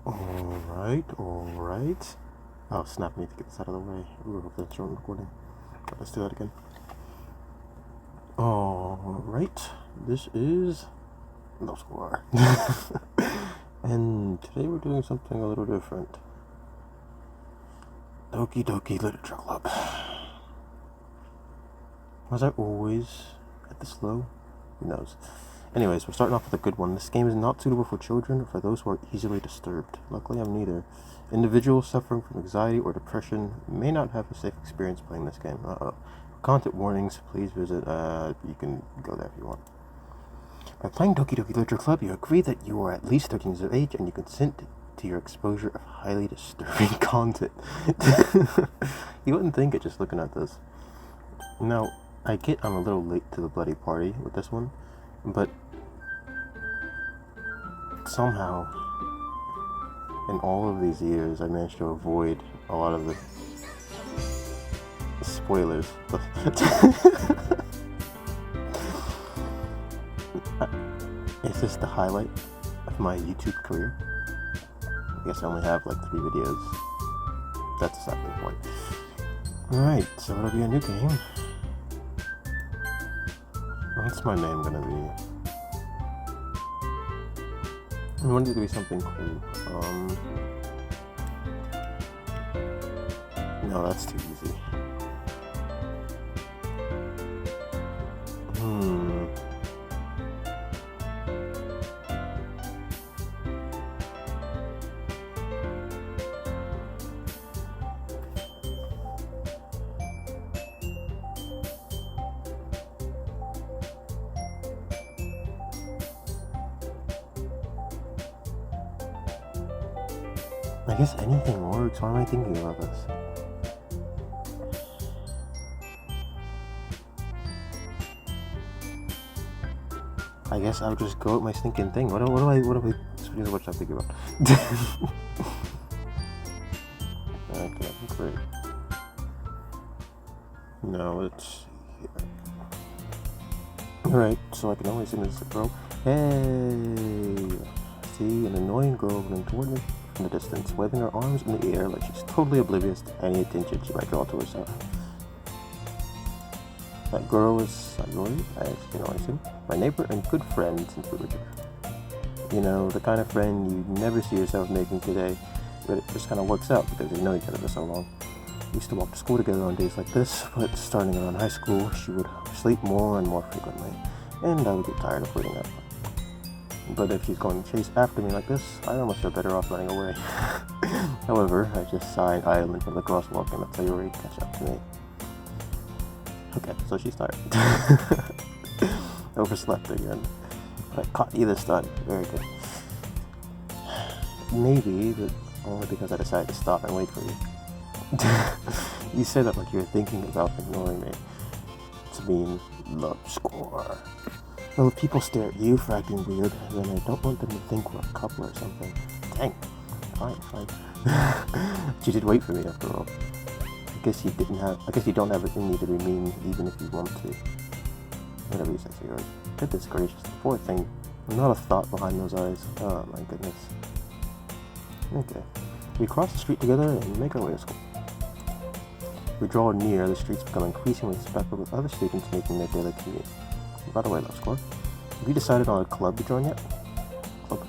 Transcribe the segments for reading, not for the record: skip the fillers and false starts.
Alright. Oh snap, I need to get this out of the way. Ooh, hope that's short recording. But let's do that again. Alright, this is No Score. And today we're doing something a little different. Doki Literature Club. Was I always at this low? Who knows? Anyways, we're starting off with a good one. This game is not suitable for children or for those who are easily disturbed. Luckily, I'm neither. Individuals suffering from anxiety or depression may not have a safe experience playing this game. For content warnings, please visit, you can go there if you want. By playing Doki Literature Club, you agree that you are at least 13 years of age and you consent to your exposure of highly disturbing content. You wouldn't think it just looking at this. Now, I get I'm a little late to the bloody party with this one, but somehow, in all of these years, I managed to avoid a lot of the spoilers. Is this the highlight of my YouTube career? I guess I only have like 3 videos. That's exactly the point. Alright, so it'll be a new game. What's my name gonna be? I want it to be something cool. No, that's too easy. I guess anything works. Why am I thinking about this? I guess I'll just go with my stinking thing. What am I thinking about? Okay, great. No, it's here. Alright, so I can only see this girl. Hey! See an annoying girl running toward me from the distance, waving her arms in the air like she's totally oblivious to any attention she might draw to herself. That girl is Sayori, I assume, my neighbor and good friend since we were children. You know, the kind of friend you never see yourself making today, but it just kind of works out because you know each other for so long. We used to walk to school together on days like this, but starting around high school, she would sleep more and more frequently, and I would get tired of waiting up. But if she's going to chase after me like this, I almost feel better off running away. However, I just sighed idling from the crosswalk and let Sayori catch up to me. Okay, so she's tired. Overslept again. But I caught you this time. Very good. Maybe, but only because I decided to stop and wait for you. You say that like you were thinking about ignoring me. It's mean love score. Well, if people stare at you for acting weird, then I don't want them to think we're a couple or something. Dang. Fine. But you did wait for me after all. I guess you don't have it in you to be mean even if you want to. Whatever you say, Sayori. Goodness gracious, the poor thing. Not a thought behind those eyes. Oh my goodness. Okay. We cross the street together and make our way to school. We draw near, the streets become increasingly speckled with other students making their daily commute. By the way, Love Score, have you decided on a club to join yet? Club?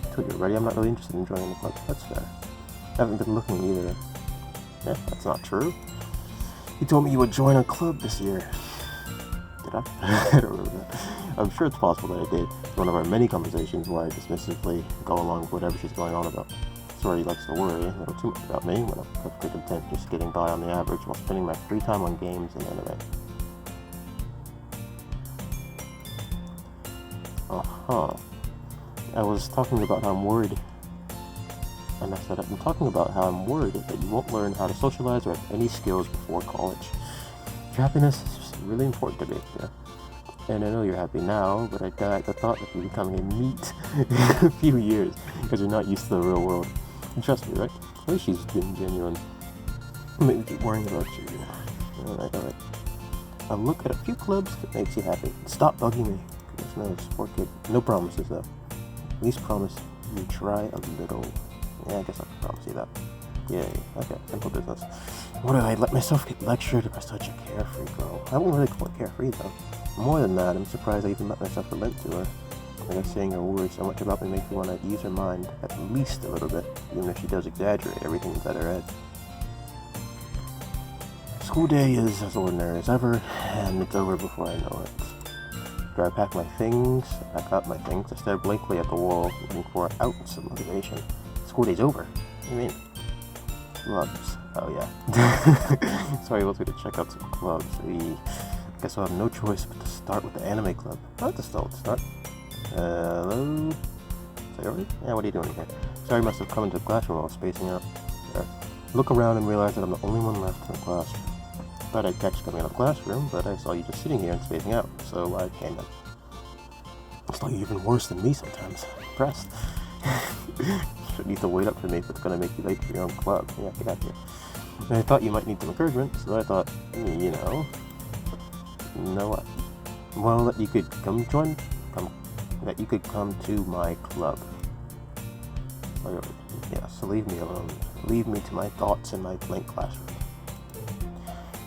Until you're ready, I'm not really interested in joining the club. That's fair. I haven't been looking either. Yeah, that's not true. You told me you would join a club this year. Did I? I don't remember that. I'm sure it's possible that I did. It's one of our many conversations where I dismissively go along with whatever she's going on about. Sorry, likes to worry a little too much about me when I'm perfectly content just getting by on the average while spending my free time on games and anime. I was talking about how I'm worried. I messed that up. I'm talking about how I'm worried that you won't learn how to socialize or have any skills before college. Your happiness is really important to me, yeah? And I know you're happy now, but I die at the thought of you becoming a meat in a few years because you're not used to the real world. And trust me, right? At least she's been genuine. Maybe keep worrying about you. Alright. I'll look at a few clubs that makes you happy. Stop bugging me. Goodness knows, poor kid. No promises though. At least promise You try a little. Yeah, I guess I can probably see that. Yay. Okay, simple business. What did I let myself get lectured by such a carefree girl? I wouldn't really call it carefree, though. More than that, I'm surprised I even let myself relent to her. I guess seeing her worry so much about me makes me want to ease her mind, at least a little bit, even if she does exaggerate everything inside her head. School day is as ordinary as ever, and it's over before I know it. Do I pack up my things, I stare blankly at the wall, looking for an ounce of motivation. School day's over. What do you mean? Clubs. Oh yeah. Sorry, wants me to check out some clubs. Guess I'll have no choice but to start with the anime club. That's a solid start. Hello? Sorry? Yeah, what are you doing here? Sorry, must have come into the classroom while spacing out. There. Look around and realize that I'm the only one left in the classroom. Thought I'd catch you coming out of the classroom, but I saw you just sitting here and spacing out, so I came in. It's like you're even worse than me sometimes. I'm impressed. Should need to wait up for me if it's gonna make you late for your own club. Yeah, get out here. And I thought you might need some encouragement, so I thought, you know what? Well, that you could come to my club. Yeah, so leave me alone. Leave me to my thoughts in my blank classroom.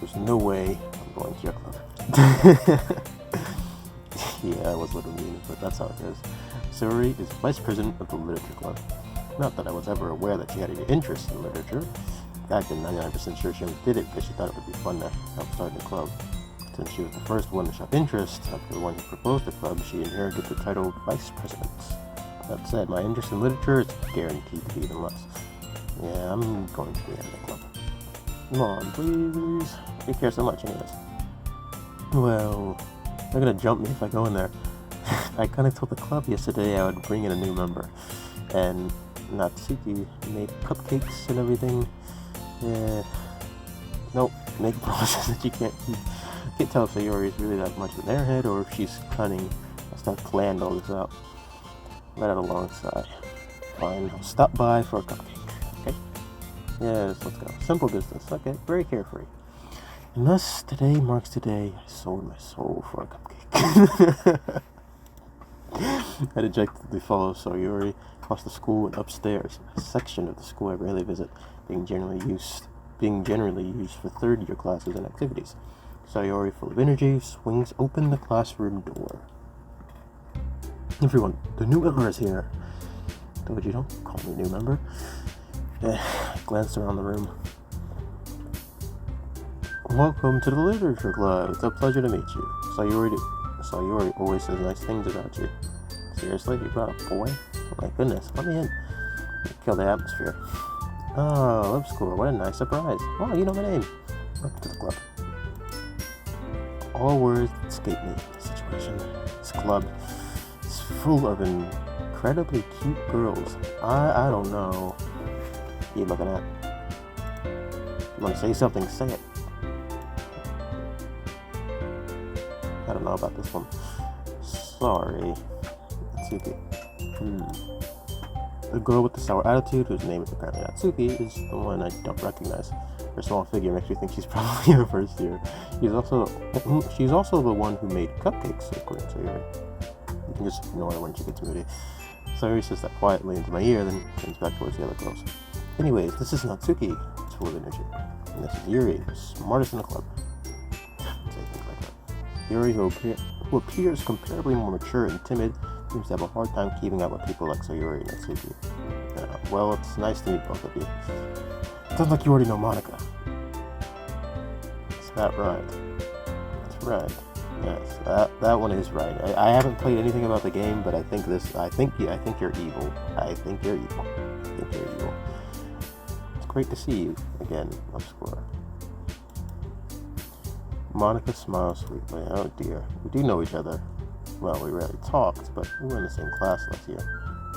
There's no way I'm going to your club. Yeah, I was a little mean, but that's how it is. Sayori is vice president of the literature club. Not that I was ever aware that she had any interest in literature. In fact, I'm 99% sure she only did it because she thought it would be fun to help start the club. Since she was the first one to show interest, after the one who proposed the club, she inherited the title of vice president. That said, my interest in literature is guaranteed to be even less. Yeah, I'm going to the anime club. Come on, please. You care so much anyways. Well, they're gonna jump me if I go in there. I kinda told the club yesterday I would bring in a new member. And Natsuki made cupcakes and everything. Yeah. Nope, make promises that you can't keep. I can't tell if Sayori is really that much of an airhead or if she's cunning. Must have planned all this out. Let out a long sigh. Fine, I'll stop by for a cupcake. Okay? Yes, let's go. Simple business. Okay, very carefree. And thus, today marks the day I sold my soul for a cupcake. I dejectedly follow Sayori across the school and upstairs, a section of the school I rarely visit, being generally used for third-year classes and activities. Sayori, full of energy, swings open the classroom door. Everyone, the new member is here. Told you, don't call me new member. I glanced around the room. Welcome to the literature club. It's a pleasure to meet you. Sayori always says nice things about you. Seriously, you brought a boy? Oh my goodness, let me in. Kill the atmosphere. Oh, love score, what a nice surprise. Oh, you know my name. Welcome to the club. All words escape me in this situation. This club is full of incredibly cute girls. I don't know. What are you looking at? You want to say something, say it. I don't know about this one. Sorry. Natsuki. The girl with the sour attitude, whose name is apparently Natsuki, is the one I don't recognize. Her small figure makes me think she's probably her first year. She's also the one who made cupcakes, according to her. You can just ignore her when she gets moody. Sayori says that quietly into my ear, then turns back towards the other girls. Anyways, this is Natsuki. It's full of energy. And this is Yuri, the smartest in the club. Say things like that. Yuri, who appears comparably more mature and timid, seems to have a hard time keeping up with people like Sayori and Natsuki. Well, it's nice to meet both of you. Sounds like you already know Monica. Is that right? That's right. Yes, that one is right. I haven't played anything about the game, but I think you're evil. I think you're evil. I think you're evil. It's great to see you again, Love Squirrel. Monica smiles sweetly. Oh dear, we do know each other. Well, we rarely talked, but we were in the same class last year.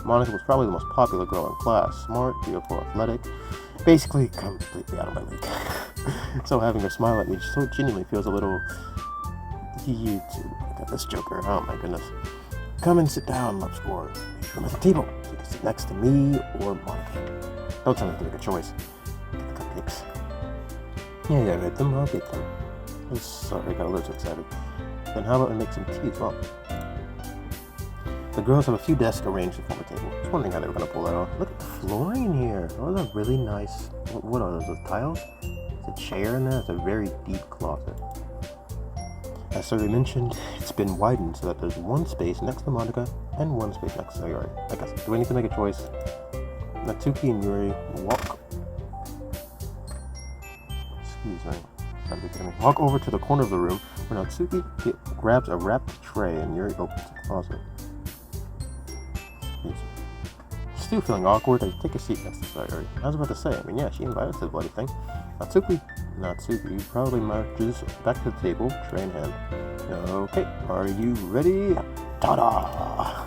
Monica was probably the most popular girl in class. Smart, beautiful, athletic. Basically, completely out of my league. So having her smile at me so genuinely feels a little... You too. Look at this joker. Oh my goodness. Come and sit down, Love Score. Make room at the table. So you can sit next to me or Monica. Don't tell me to make a choice. Get the cupcakes. Yeah, I read them. I'll get them. Sorry, I got a little too excited. Then how about we make some tea as well? The girls have a few desks arranged to form a table. I was wondering how they were going to pull that off. Look at the flooring here. Those are really nice. What are those tiles? There's a chair in there. It's a very deep closet. As Sayori mentioned, it's been widened so that there's one space next to Monica and one space next to Sayori. I guess, do we need to make a choice? Natsuki and Yuri walk... Excuse me. Walk over to the corner of the room where Natsuki grabs a wrapped tray and Yuri opens the closet. Still feeling awkward, I take a seat next to Sayori. I was about to say, yeah, she invited us to the bloody thing. Natsuki proudly marches back to the table, tray in hand. Okay, are you ready? Ta-da!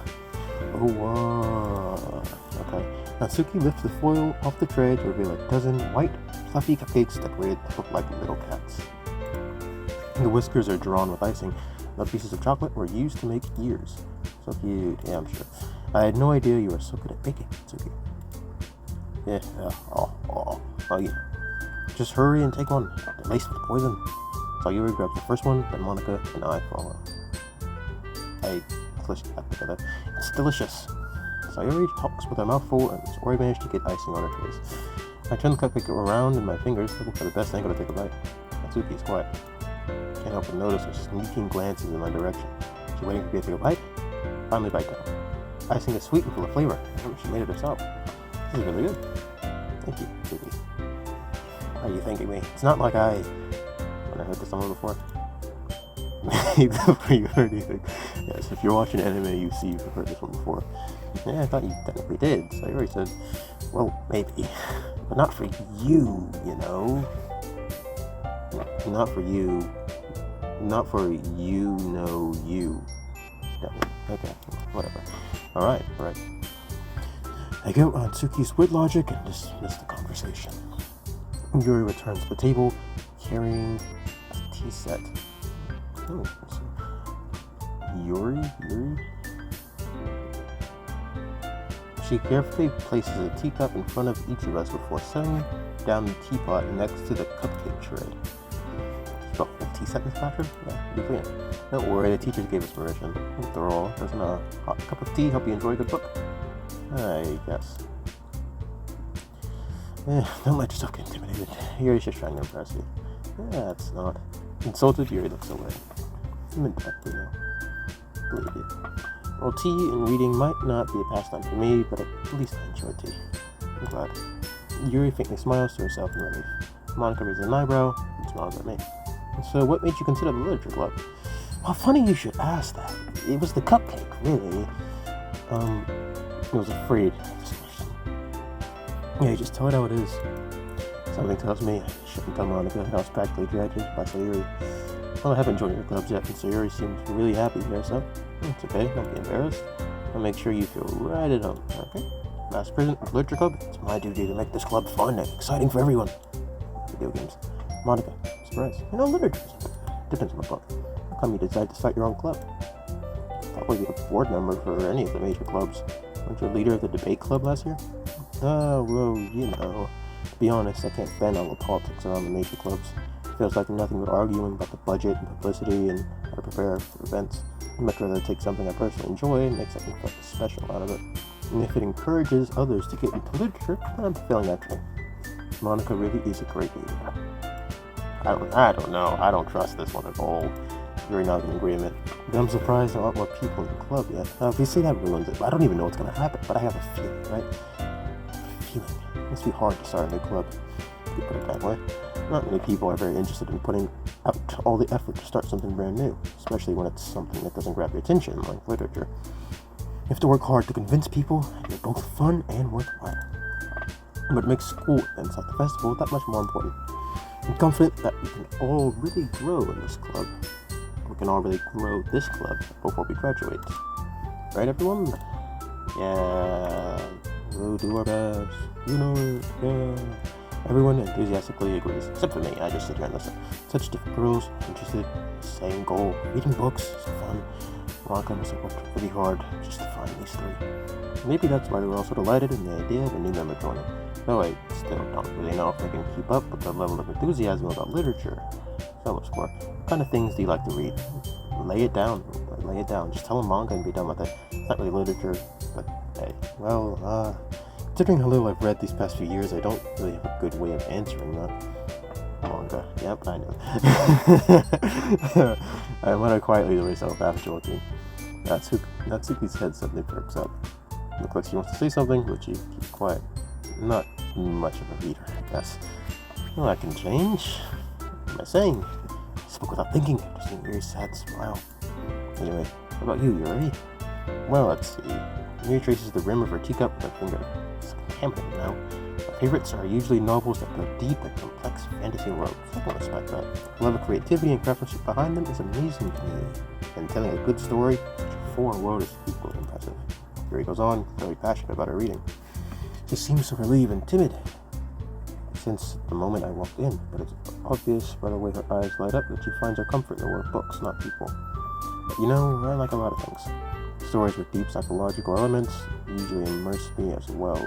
Oh, wow. Okay. Natsuki lifts the foil off the tray to reveal a dozen white, fluffy cupcakes decorated to look like little cats. The whiskers are drawn with icing. The pieces of chocolate were used to make ears. So cute. Yeah, I'm sure. I had no idea you were so good at baking, Natsuki. Yeah, yeah. Just hurry and take one. They're laced with poison. Sayori grabs the first one, then Monica and I follow. I clutch back together. It's delicious. Sayori talks with her mouth full, and Sayori managed to get icing on her face. I turn the cupcake around in my fingers, looking for the best angle to take a bite. Natsuki is quiet. Can't help but notice her sneaking glances in my direction. She's waiting for me to take a bite. Finally bite down. Icing is sweet and full of flavor. She made it herself. This is really good. Thank you, Natsuki. Why are you thanking me? It's not like I heard this song before. You heard anything? Yes, if you're watching anime, you've heard this one before. Yeah, I thought you technically did. So I already said, well, maybe. But not for you, you know. Not for you. Not for you know you. Okay, whatever. Alright. I go on Tsuki's weird logic and dismiss the conversation. Yuri returns to the table, carrying a tea set. Oh, Yuri? She carefully places a teacup in front of each of us before setting down the teapot next to the cupcake tray. The whole tea set in this bathroom? Yeah, be clear. Don't worry, the teachers gave us permission. After all, doesn't a hot cup of tea help you enjoy a good book? I guess. Don't let yourself get intimidated. Yuri's just trying to impress you. Yeah, it's not. Insulted, Yuri looks away. I'm in debt, you know. Believe you. Well, tea and reading might not be a pastime for me, but at least I enjoy tea. I'm glad. Yuri faintly smiles to herself in relief. Monica raises an eyebrow and smiles at me. So what made you consider the literature club? Well, funny you should ask that. It was the cupcake, really. I was afraid of this question. Yeah, you just tell it how it is. Something tells me I shouldn't tell Monica that I was practically dragged by Sayori. Well, I haven't joined the clubs yet, and Sayori seems really happy here, so it's okay, don't be embarrassed. I'll make sure you feel right at home, okay? Last president of the Literature Club, it's my duty to make this club fun and exciting for everyone. Video games. Monica, surprise. Literature depends on the book. How come you decide to start your own club? Probably be a board member for any of the major clubs. Weren't you a leader of the debate club last year? Oh, well, you know. To be honest, I can't stand all the politics around the major clubs. It feels like nothing but arguing about the budget and publicity and how to prepare for events. I'd much rather take something I personally enjoy and make something special out of it. And if it encourages others to get into literature, I'm feeling that too. Monica really is a great leader. I don't know. I don't trust this one at all. You're not in agreement. But I'm surprised there aren't more people in the club yet. If you say that ruins it, I don't even know what's going to happen, but I have a feeling, right? It must be hard to start a new club, if you put it that way. Not many people are very interested in putting out all the effort to start something brand new, especially when it's something that doesn't grab your attention, like literature. You have to work hard to convince people that you're both fun and worthwhile. But it makes school events like the festival that much more important. I'm confident that we can all really grow in this club. We can all really grow this club before we graduate. Right, everyone? Yeah, we'll do our best. You know it, yeah. Everyone enthusiastically agrees, except for me. I just sit here and listen. Such different girls, interested, same goal. Reading books is fun. Monica must have worked really hard just to find these three. Maybe that's why they were all so delighted in the idea of a new member joining. Though I still don't really know if they can keep up with the level of enthusiasm about literature. Fellow score. What kind of things do you like to read? Lay it down, I lay it down. Just tell them manga and be done with it. It's not really literature, but hey. Well, considering how little I've read these past few years, I don't really have a good way of answering that. Manga. Yep, I know. I mutter quietly to myself after joking. Natsuki's head suddenly perks up. Looks like she wants to say something, but she keeps quiet. Not much of a reader, I guess. Well, I can change. What am I saying? I spoke without thinking, just seeing Yuri's sad smile. Anyway, how about you, Yuri? Well, let's see. Yuri traces the rim of her teacup with her finger. It's contaminated now. My favorites are usually novels that go deep and complex fantasy worlds. I can respect that. The level of creativity and craftsmanship behind them is amazing to me. And telling a good story for a world is equally impressive. Yuri goes on, very passionate about her reading. She seems so relieved and timid since the moment I walked in, but it's obvious by the way her eyes light up that she finds her comfort in the world of books, not people. But you know, I like a lot of things. Stories with deep psychological elements usually immerse me as well.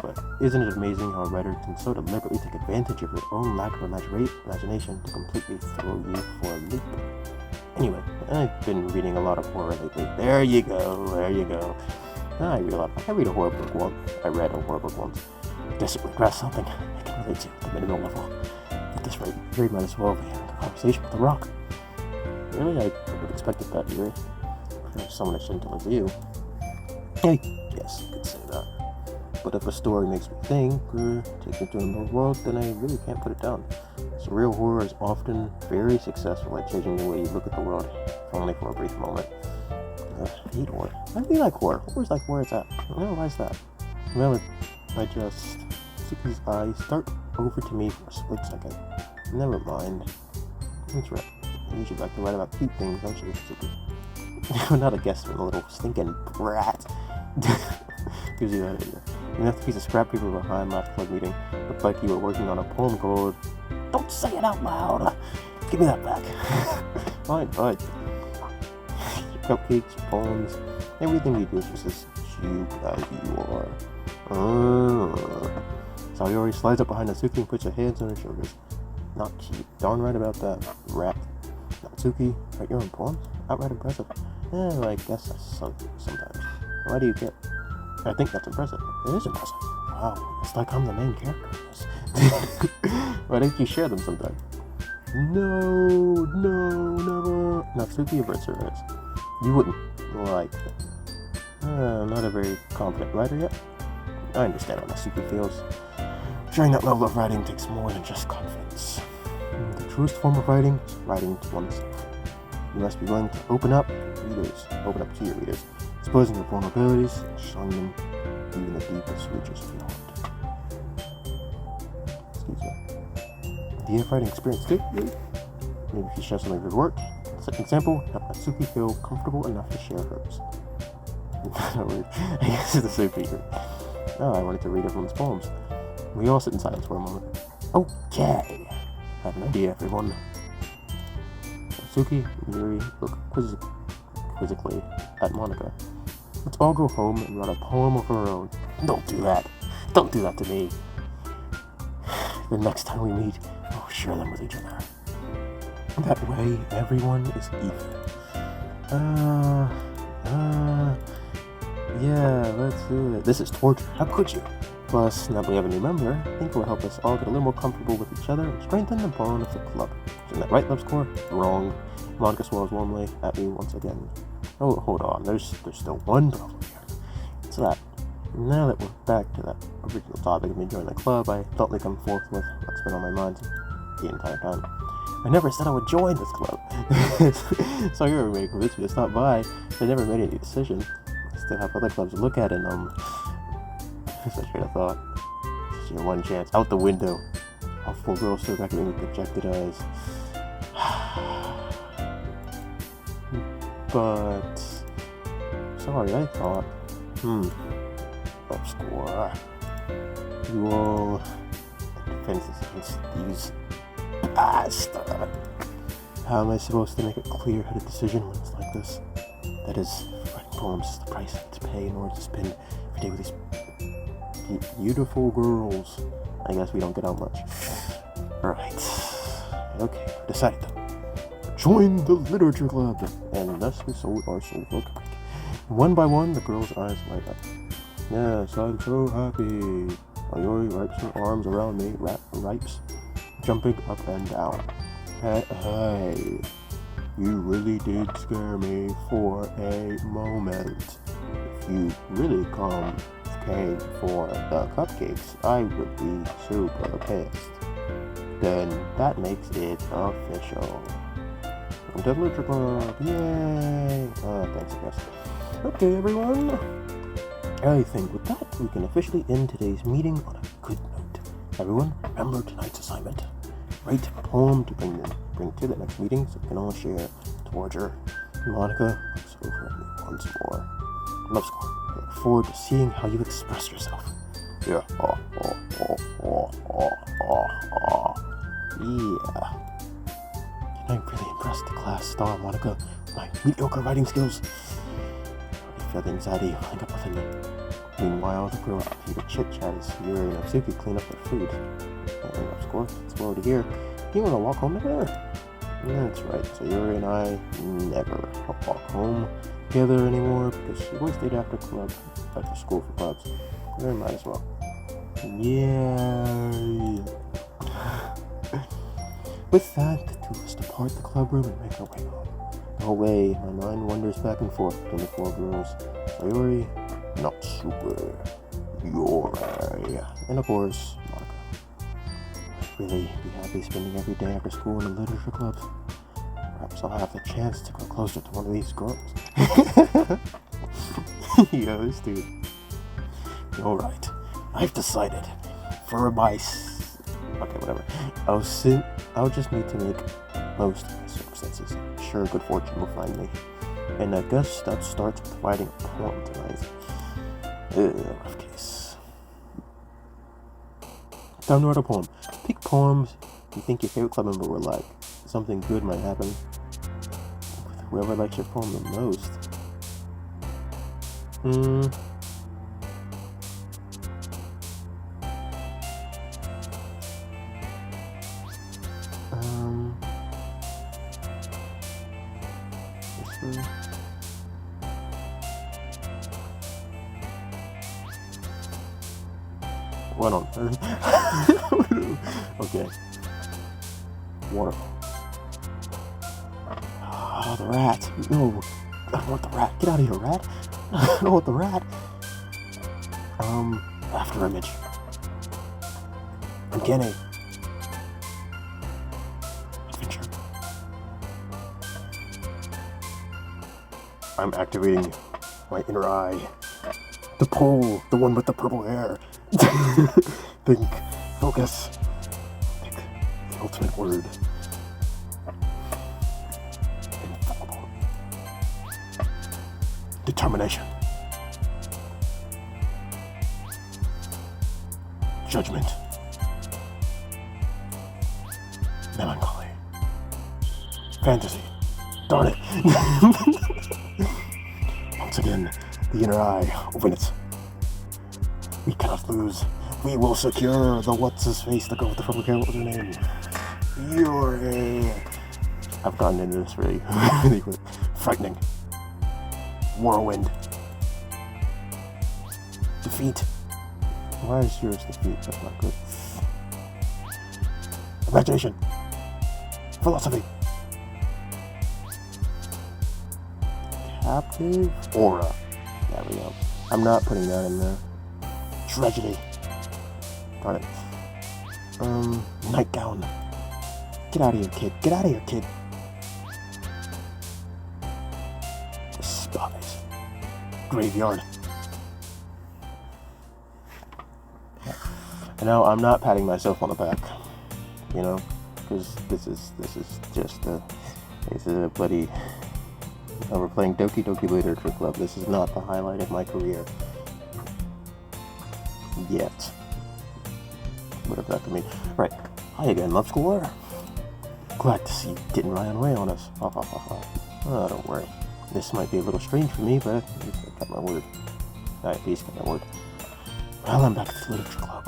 But isn't it amazing how a writer can so deliberately take advantage of your own lack of imagination to completely throw you for a loop? Anyway, I've been reading a lot of horror lately. There you go. I read a horror book once. I read a horror book once. Desperately grasp something I can relate to at the minimal level. At this rate, Yuri might as well be having a conversation with the rock. Really, I would have expected that, Yuri. For someone as gentle as you. Hey, yes, you could say that. But if a story makes me think, or takes me to another world, then I really can't put it down. Surreal horror is often very successful at changing the way you look at the world, if only for a brief moment. I hate horror. Why do you like horror? Horror's like where it's at. Well, why is that? Well, Suki's eyes start over to me for a split second. Never mind. That's right. I usually like to write about cute things, don't you, Suki? Not a guest from a little stinking brat. Gives you that idea. You left a piece of scrap paper behind last club meeting. Looked like you were working on a poem called "Don't Say It Out Loud." Give me that back. Fine. Cupcakes, poems, everything you do is just as cute as you are. Sayori slides up behind Natsuki and puts her hands on her shoulders. Not cute. Darn right about that. Rat. Natsuki, write your own poems? Outright impressive. Well, I guess that's sometimes. Why do you care? I think that's impressive. It is impressive. Wow, it's like I'm the main character in this. Why don't you share them sometime? No, never. Natsuki averts her eyes. You wouldn't like them. Not a very confident writer yet. I understand how Natsuki feels. Sharing that level of writing takes more than just confidence. The truest form of writing is writing to oneself. You must be willing to open up to your readers, exposing your vulnerabilities and showing them even the deepest reaches of your heart. Excuse me. Do you have writing experience too? Maybe if you share some of your work, set an example, help Natsuki feel comfortable enough to share hers. I guess it's the same figure. Oh, I wanted to read everyone's poems. We all sit in silence for a moment. Okay. I have an idea, everyone. Natsuki and Yuri look quizzically at Monika. Let's all go home and write a poem of our own. Don't do that. Don't do that to me. The next time we meet, we'll share them with each other. That way, everyone is even. Yeah, let's do it. This is torture. How could you? Plus, now that we have a new member, I think it will help us all get a little more comfortable with each other and strengthen the bond of the club. Isn't that right, Love Score? Wrong. Monika swirls warmly at me once again. Oh, hold on. There's still one problem here. It's that. Now that we're back to that original topic of me joining the club, I thought we'd come forth with what's been on my mind the entire time. I never said I would join this club. So you're really convinced me to stop by. I never made any decision. I still have other clubs to look at, and I should have thought. This is your one chance. Out the window. All four girls stare back at me with projected eyes. But sorry, I thought. Up score. You all defenses against these bastards. How am I supposed to make a clear-headed decision when it's like this? That is, writing poems is the price I have to pay in order to spend every day with these beautiful girls. I guess we don't get out much. Alright. Okay, decided though. join the literature club. And thus we sold our soul for a break. One by one, the girl's eyes light up. Yes, I'm so happy. Ayori wraps her arms around me, Ripes, jumping up and down. Hey, you really did scare me for a moment. If you really came for the cupcakes, I would be super pissed. Then that makes it official. The literature club, yay! Thanks, I guess. Okay, everyone. I think with that, we can officially end today's meeting on a good note. Everyone, remember tonight's assignment. Write a poem to bring to the next meeting so we can all share towards her. Monica, let's go for it once more. Love Score. I look forward to seeing how you express yourself. Yeah. Yeah. I'm really impressed the class star, Monica, with my mediocre writing skills. I feel the anxiety welling up within me. Meanwhile, the girls continue to chit-chat as Yuri and Natsuki clean up their food. And of course, it's well to hear. Do you want to walk home together? That's right, so Yuri and I never walk home together anymore because she always stayed after school for clubs. We might as well. Yay! With that, the two of us depart the club room and make our way home. The whole way, my mind wanders back and forth between the four girls. Sayori, Natsuki, Yuri, and of course, Monica. I'd really be happy spending every day after school in the literature club. Perhaps I'll have the chance to go closer to one of these girls. Yo, this dude. Alright, I've decided. For my... Okay, whatever. I'll just need to make most of my circumstances. Sure, good fortune will find me. And I guess that starts with writing a poem tonight. Rough case. Time to write a poem. Pick poems you think your favorite club member will like. Something good might happen with whoever likes your poem the most. What on earth? Okay. Water. Oh, the rat. No. I don't want the rat. Get out of here, rat. I don't want the rat. After image. Uncanny. Adventure. I'm activating my inner eye. The pole, the one with the purple hair. Think, focus. Think the ultimate word. Infallible. Determination. Judgment. Melancholy. Fantasy. Darn it. Once again, the inner eye. Open it. We cannot lose. We will secure the what's-his-face, the girl with the purple hair. What was her name? Yuri. I've gotten into this really quick. Frightening. Whirlwind. Defeat. Why is yours defeat? That's not good. Imagination. Philosophy. Captive. Aura. There we go. I'm not putting that in there. Tragedy. Darn it. Nightgown. Get out of here, kid. Get out of here, kid. Despise. Graveyard. And now I'm not patting myself on the back, you know, because this is just a bloody. We're playing Doki Literature Club. This is not the highlight of my career. Yet. Whatever that could mean. Right. Hi again, Love Score. Glad to see you didn't run away on us. Oh, don't worry. This might be a little strange for me, but at least I got my word. At least got my word. Well, I'm back at the Literature Club.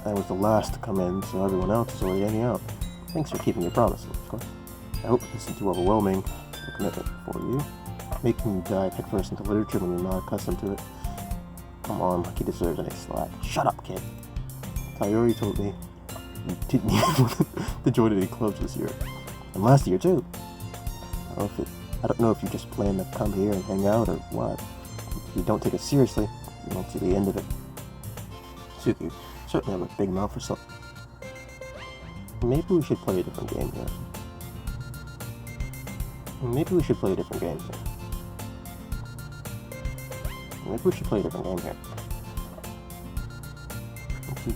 I was the last to come in, so everyone else is already hanging out. Thanks for keeping your promise, Love Score. I hope this isn't too overwhelming a commitment for you. Making you dive headfirst into literature when you're not accustomed to it. Come on, like he deserves any slack. Shut up, kid. Sayori told me you didn't even want to join any clubs this year. And last year, too. I don't know if you just plan to come here and hang out or what. If you don't take it seriously, you won't see the end of it. Suki, certainly have a big mouth for something. Maybe we should play a different game here. Maybe we should play a different game here.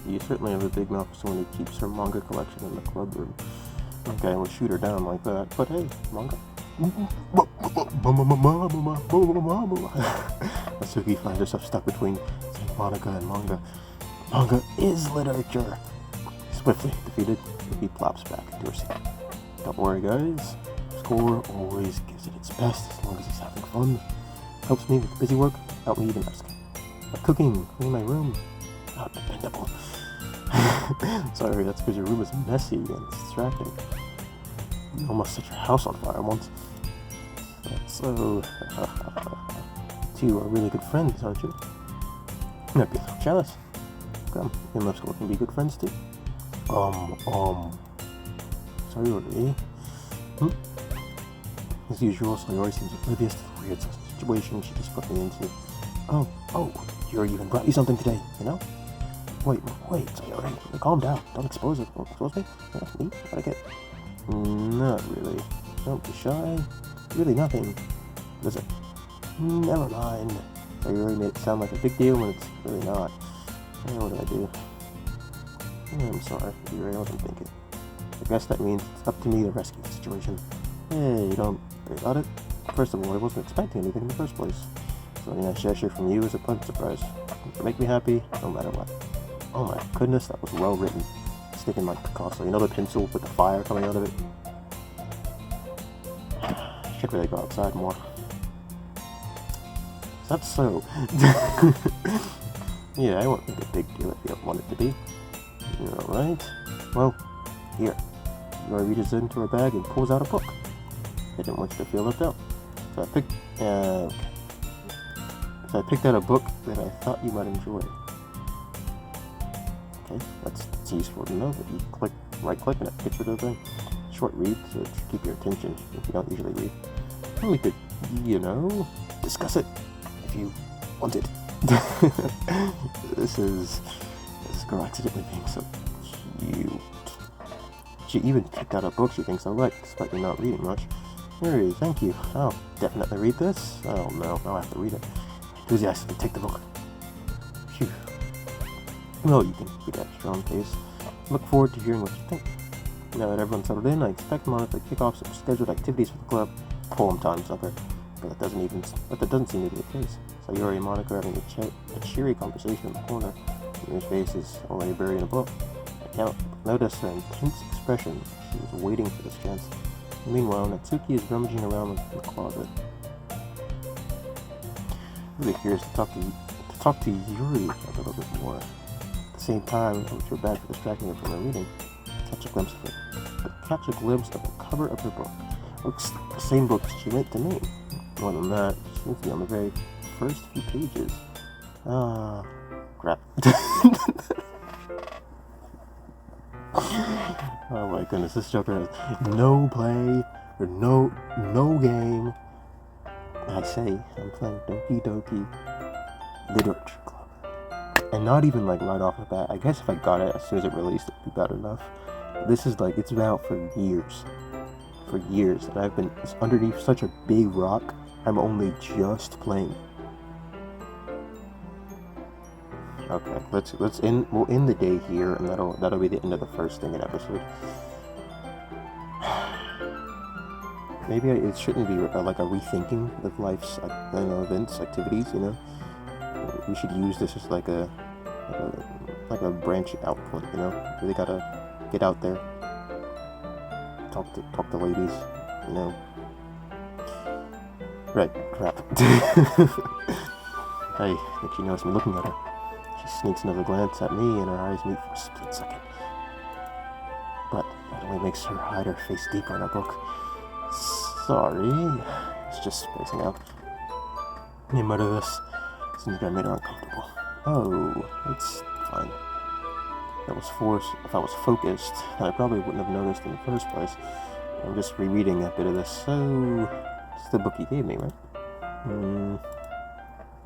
You certainly have a big mouth for someone who keeps her manga collection in the club room. Okay, we'll shoot her down like that. But hey, manga. Suki finds herself stuck between Saint Monica and manga. Manga is literature. Swiftly defeated, Suki plops back into her seat. Don't worry, guys. Score always gives it its best as long as he's having fun. Helps me with busy work without me even asking. But cooking, cleaning my room, not dependable. Sorry, that's because your room is messy and distracting. You almost set your house on fire once. So, two are really good friends, aren't you? You might be a little jealous. Come, you and Lipscomb can be good friends too. Sayori? As usual, Sayori seems oblivious to the weird situation she just put me into. Oh, Yuri even brought you something today, you know? Wait, Sayori, calm down, don't expose it. Expose me? Yeah, me? What'd I get? Not really. Don't be shy. Really nothing. Listen, never mind. Sayori made it sound like a big deal when it's really not. What did I do? I'm sorry, Yuri, I wasn't thinking. I guess that means it's up to me to rescue the situation. Hey, you don't worry about it. First of all, I wasn't expecting anything in the first place. So a nice gesture from you is a pleasant surprise. It'll make me happy, no matter what. Oh my goodness, that was well written. Sticking like Picasso, you know the pencil with the fire coming out of it? Should really go outside more. Is that so? Yeah, I won't make a big deal if you don't want it to be. You're alright. Well, here. Yuri reaches into her bag and pulls out a book. I didn't want you to feel left out. So I picked out a book that I thought you might enjoy. Okay, that's useful to know that you right-click and it gets rid of the thing. Short read, so it should keep your attention if you don't usually read. And we could, discuss it if you wanted. This is girl accidentally being so cute. She even picked out a book she thinks I like, despite me not reading much. Yuri, thank you. I'll definitely read this. Oh no, now I have to read it. Enthusiastically take the book. Phew. No, you can read at a strong pace. Look forward to hearing what you think. Now that everyone's settled in, I expect Monica to kick off some scheduled activities for the club. Poem time, sucker. But that doesn't seem to be the case. Sayori and Monica are having a cheery conversation in the corner. Yuri's face is already buried in a book. I can't notice her intense expression. She was waiting for this chance. Meanwhile, Natsuki is rummaging around in the closet. Really curious to talk to Yuri a little bit more. At the same time, I wish her bad for distracting her from her reading. Catch a glimpse of the cover of her book. Looks like the same book she lent to me. More than that, she seems to be on the very first few pages. Crap. Oh my goodness, this Joker has no play, or no game. I say, I'm playing Doki Literature Club. And not even like right off the bat. I guess if I got it as soon as it released, it'd be bad enough. This is like, it's been out for years. And I've been underneath such a big rock, I'm only just playing. Okay, we'll end the day here, and that'll be the end of the first thing in episode. Maybe it shouldn't be like a rethinking of life's events, activities. We should use this as like a branch out point. Really gotta get out there, talk to ladies. Right, crap. Hey, I think she knows me looking at her. She sneaks another glance at me, and her eyes meet for a split second. But that only makes her hide her face deeper in her book. Sorry. It's just spacing out. Let me mutter this. Seems like I made her uncomfortable. Oh, it's fine. If I was focused, then I probably wouldn't have noticed in the first place. I'm just rereading a bit of this, so it's the book you gave me, right?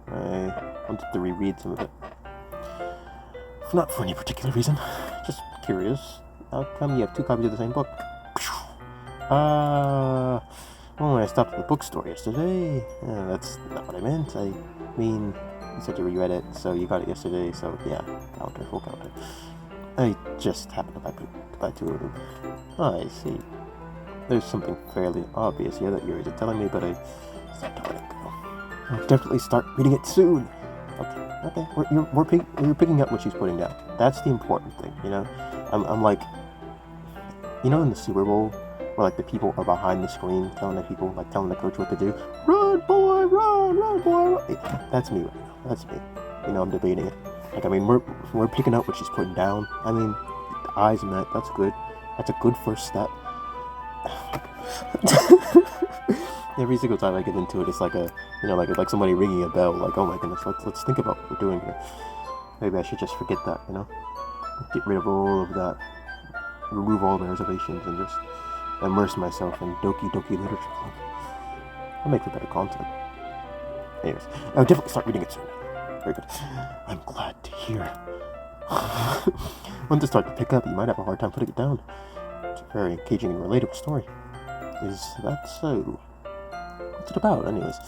I wanted to reread some of it. Not for any particular reason, just curious. How come you have 2 copies of the same book? When I stopped at the bookstore yesterday. That's not what I meant. I mean, you said you reread it, so you got it yesterday, so yeah, full counter. I just happened to buy 2 of them. I see. There's something fairly obvious here that you're telling me, but I stopped to let it go. I'll definitely start reading it soon. Okay. You're picking up what she's putting down. That's the important thing, you know? I'm like, you know, in the Super Bowl, where like the people are behind the screen telling the coach what to do. Run, boy, run, boy, run. That's me right now. That's me. You know, I'm debating it. Like, I mean, we're picking up what she's putting down. I mean, the eyes met. That's good. That's a good first step. Every single time I get into it, it's like like somebody ringing a bell. Like, oh my goodness, let's think about what we're doing here. Maybe I should just forget that, you know, get rid of all of that, remove all my reservations, and just immerse myself in Doki Literature Club. I'll make for better content. Anyways, I'll definitely start reading it soon. Very good. I'm glad to hear. Once it starts to pick up, you might have a hard time putting it down. It's a very engaging and relatable story. Is that so? What's it about, anyways?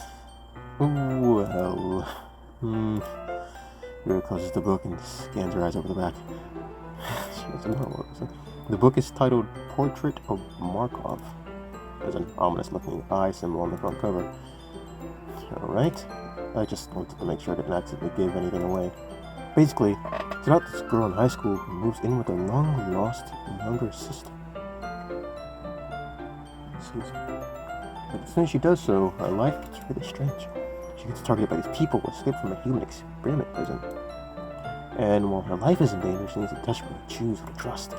Well, Yuri closes the book and scans her eyes over the back. She doesn't know what it is. The book is titled Portrait of Markov. There's an ominous-looking eye symbol on the front cover. Alright. I just wanted to make sure I didn't accidentally give anything away. Basically, it's about this girl in high school who moves in with her long-lost younger sister. But as soon as she does so, her life gets really strange. She gets targeted by these people who escaped from a human experiment prison. And while her life is in danger, she needs to desperately choose who to trust. No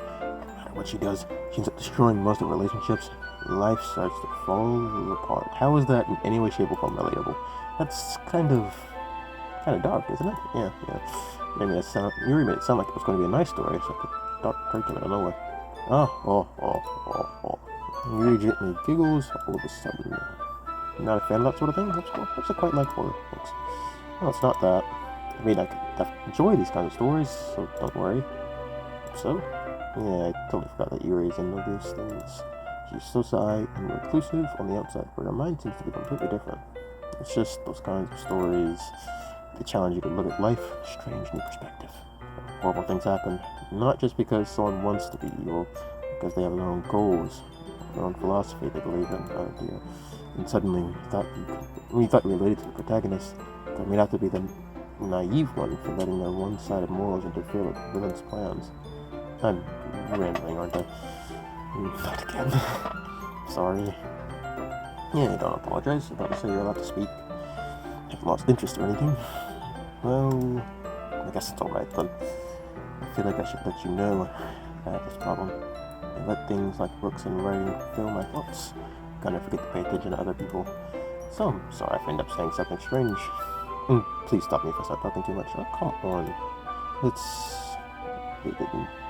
matter what she does, she ends up destroying most of her relationships. Life starts to fall apart. How is that in any way, shape, or form relatable? That's kind of dark, isn't it? Yeah. Yuri made it sound like it was going to be a nice story, so the dark breaking out of nowhere. Yuri gently giggles all of a sudden. Not a fan of that sort of thing? I actually quite like horror books. Well, it's not that. I mean, I could enjoy these kind of stories, so don't worry. So? Yeah, I totally forgot that Yuri is into these things. She's so shy and reclusive on the outside, but her mind seems to be completely different. It's just those kinds of stories that challenge you to look at life in a strange new perspective. Horrible things happen, not just because someone wants to be evil, because they have their own goals, their own philosophy they believe in, and suddenly you thought you related to the protagonist, that may have to be the naive one for letting their one-sided morals interfere with the villain's plans. I'm rambling, aren't I? Not again. Sorry. Yeah, don't apologize. I thought you said you're allowed to speak. I haven't lost interest or anything. Well, I guess it's alright then. I feel like I should let you know I have this problem. I let things like books and writing fill my thoughts. Kind of forget to pay attention to other people. So I'm sorry if I end up saying something strange. Please stop me if I start talking too much. Oh, come on.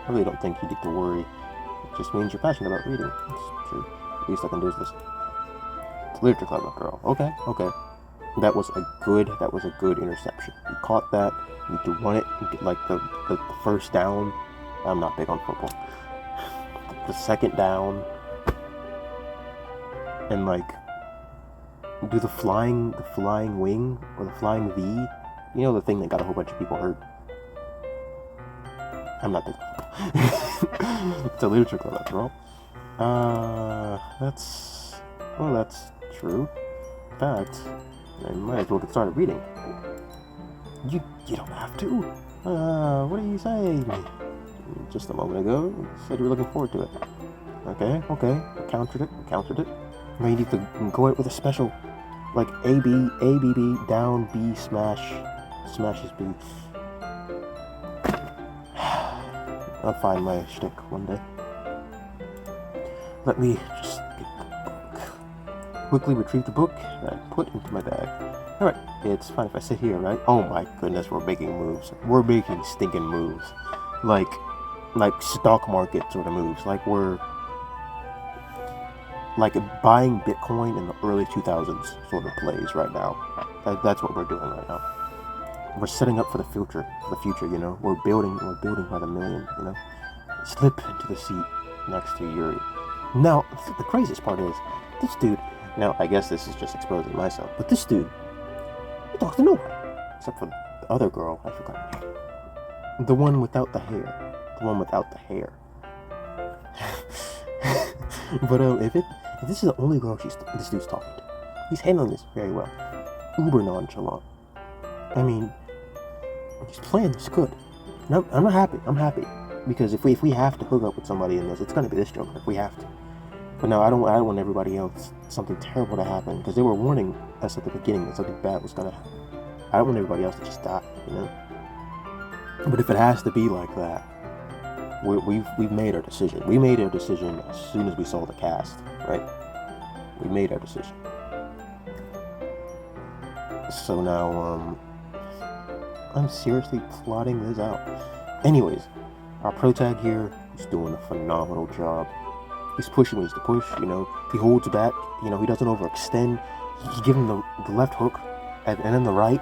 I really don't think you need to worry. It just means you're passionate about reading. It's true. The least I can do is listen. It's literature club, after all. Okay. That was a good interception. You caught that. You need to run it and get like the first down. I'm not big on football. The second down. And like do the flying wing or the flying V. You know, the thing that got a whole bunch of people hurt. I'm not big on football. It's a literature club after all. That's true. In fact, I might as well get started reading. You don't have to. What are you saying? Just a moment ago, you said you were looking forward to it. Okay. I countered it. Now you need to go out with a special, like A, B, B, down, B, smashes B. I'll find my shtick one day. Let me just get the book. quickly retrieve the book and I put into my bag. Alright, it's fine if I sit here, right? Oh my goodness, we're making moves. We're making stinking moves. Like stock market sort of moves. Like we're like buying Bitcoin in the early 2000s sort of plays right now. That's what we're doing right now. We're setting up for the future, you know. We're building by the million, you know. Slip into the seat next to Yuri. Now, the craziest part is, this dude, now I guess this is just exposing myself, but this dude, he talks to nobody. Except for the other girl, I forgot her name. The one without the hair. But if this is the only girl this dude's talking to, he's handling this very well. Uber nonchalant. I mean, he's playing this good. No, I'm not happy. I'm happy because if we have to hook up with somebody in this, it's gonna be this Joker. If we have to. But no, I don't want everybody else something terrible to happen because they were warning us at the beginning that something bad was gonna happen. I don't want everybody else to just die, you know. But if it has to be like that, we've made our decision. We made our decision as soon as we saw the cast, right? We made our decision. So now, I'm seriously plotting this out. Anyways, our protag here is doing a phenomenal job. He's pushing when he's to push, you know. He holds back, you know. He doesn't overextend. He gives him the left hook and then the right,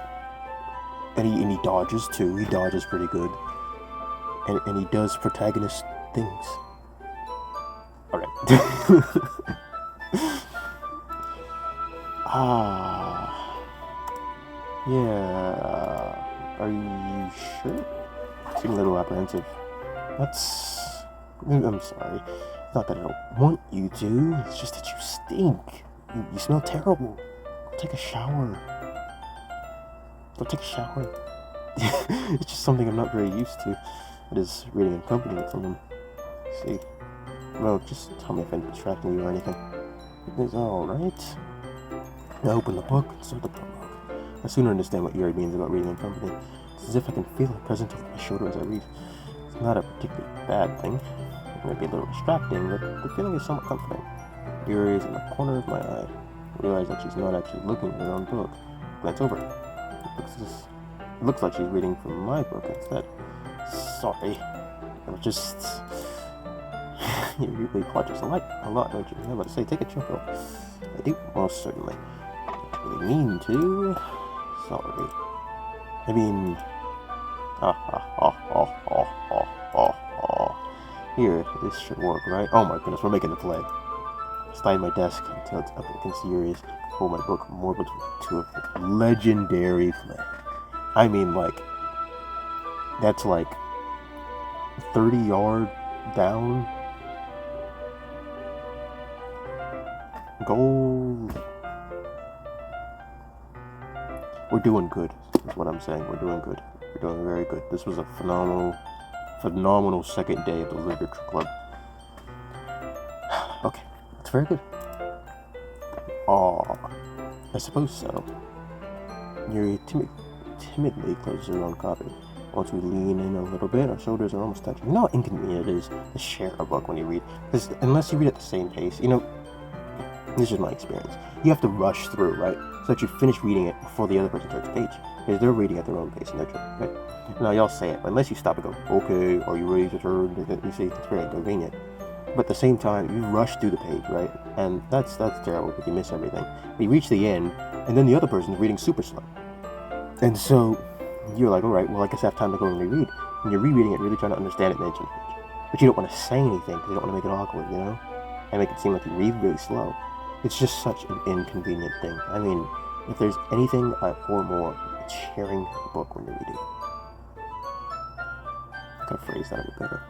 and he dodges too. He dodges pretty good, and he does protagonist things. All right. Yeah. Are you sure? Seem a little apprehensive. I'm sorry. It's not that I don't want you to. It's just that you stink. You smell terrible. Go take a shower. It's just something I'm not very used to. It is reading in company with someone. See? Well, just tell me if I'm distracting you or anything. It's alright. I open the book and start the prologue. I sooner understand what Yuri means about reading in company. It's as if I can feel her presence over my shoulder as I read. It's not a particularly bad thing. It might be a little distracting, but the feeling is somewhat comforting. Yuri is in the corner of my eye. I realize that she's not actually looking at her own book. Glance over. It looks like she's reading from my book instead. Sorry. I was just... You really plot us alike a lot, don't you? I was about to say, take a chuckle. I do, most certainly. I really mean to. Sorry. I mean... Here, this should work, right? Oh my goodness, we're making a play. I slide my desk until it's up against Yuri's. Hold my book more to a legendary play. I mean, like, that's like 30 yard down. Goal. We're doing good, is what I'm saying. We're doing good. We're doing very good. This was a phenomenal second day of the Literature Club. Okay, that's very good. I suppose so. Yuri timidly closes her own copy. Once we lean in a little bit, our shoulders are almost touching. You know how inconvenient it is to share a book when you read? Because unless you read at the same pace, you know, this is my experience. You have to rush through, right? So that you finish reading it before the other person turns the page. Because they're reading at their own pace and they're turning, right? Now, y'all say it, but unless you stop and go, okay, are you ready to turn? You see, it's very inconvenient. But at the same time, you rush through the page, right? And that's terrible because you miss everything. But you reach the end, and then the other person is reading super slow. And so, you're like, alright, well, I guess I have time to go and reread. And you're rereading it, really trying to understand it and then but you don't want to say anything because you don't want to make it awkward, you know? And make it seem like you read really slow. It's just such an inconvenient thing. I mean, if there's anything I abhor more, it's sharing a book when you're reading it. I could phrase that a bit better.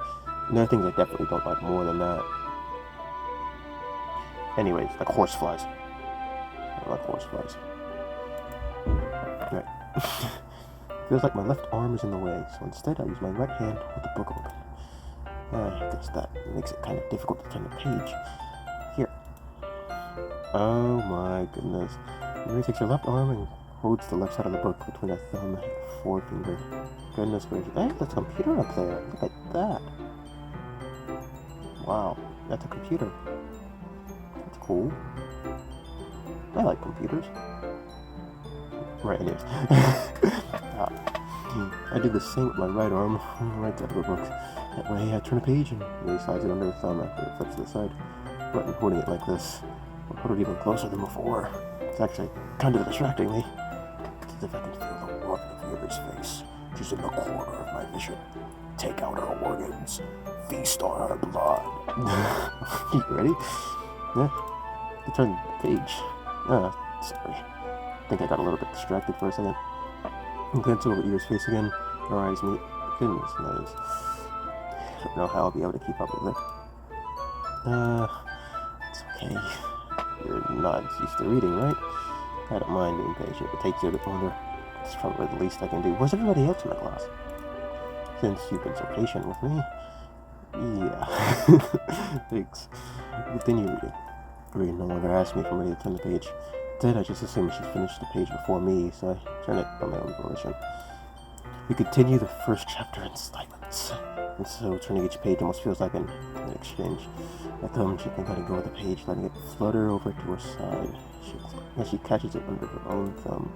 And there are things I definitely don't like more than that. Anyways, like horseflies. I like horseflies. Right. Feels like my left arm is in the way, so instead I use my right hand to hold the book open. I guess that makes it kind of difficult to turn the page. Here. Oh my goodness. Mary takes her left arm and holds the left side of the book between her thumb and forefinger. Goodness gracious. Hey, there's a computer up there. Look at that. Wow, that's a computer. That's cool. I like computers. Right, anyways. I do the same with my right arm, right side of the book. That way I turn a page and really slides it under the thumb after it flips to the side. But I'm holding it like this will put it even closer than before. It's actually kind of distracting me. It's as if I can feel the warmth of Yuri's face. She's in the corner of my vision. Take out her organs. Feast on her blood. You ready? Yeah. I turned the page. Sorry. I think I got a little bit distracted for a second. And glance over at Yuri's face again. Our eyes meet. Goodness knows. I don't know how I'll be able to keep up with it. It's okay. You're not used to reading, right? I don't mind being patient. It takes you a bit longer. It's probably the least I can do. Where's everybody else in my class? Since you've been so patient with me. Yeah. Thanks. Continue reading. Reading no longer asked me if I'm ready to turn the page. Instead, I just assumed she'd finished the page before me, so I turned it on my own volition. We continue the first chapter in silence. And so turning each page almost feels like an exchange. My thumb gently letting go of the page, letting it flutter over to her side. As she catches it under her own thumb.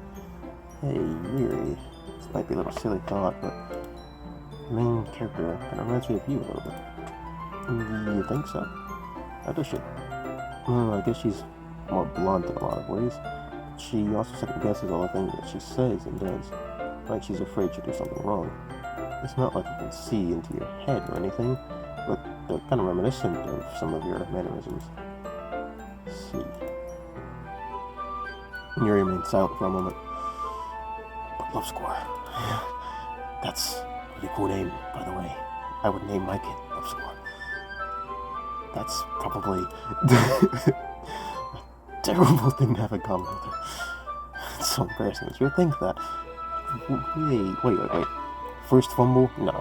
Hey, Yuri. This might be a little silly thought, but the main character kind of reminds me of you a little bit. You think so? How does she? Well, I guess she's more blunt in a lot of ways. She also second guesses all the things that she says and does. Like she's afraid she'll do something wrong. It's not like you can see into your head or anything, but they're kind of reminiscent of some of your mannerisms. Let's see. Yuri remained silent for a moment. But Love Score. That's a really cool name, by the way. I would name my kid Love Score. That's probably a terrible thing to have in common with her. It's so embarrassing that you would think that. Wait. First fumble? No,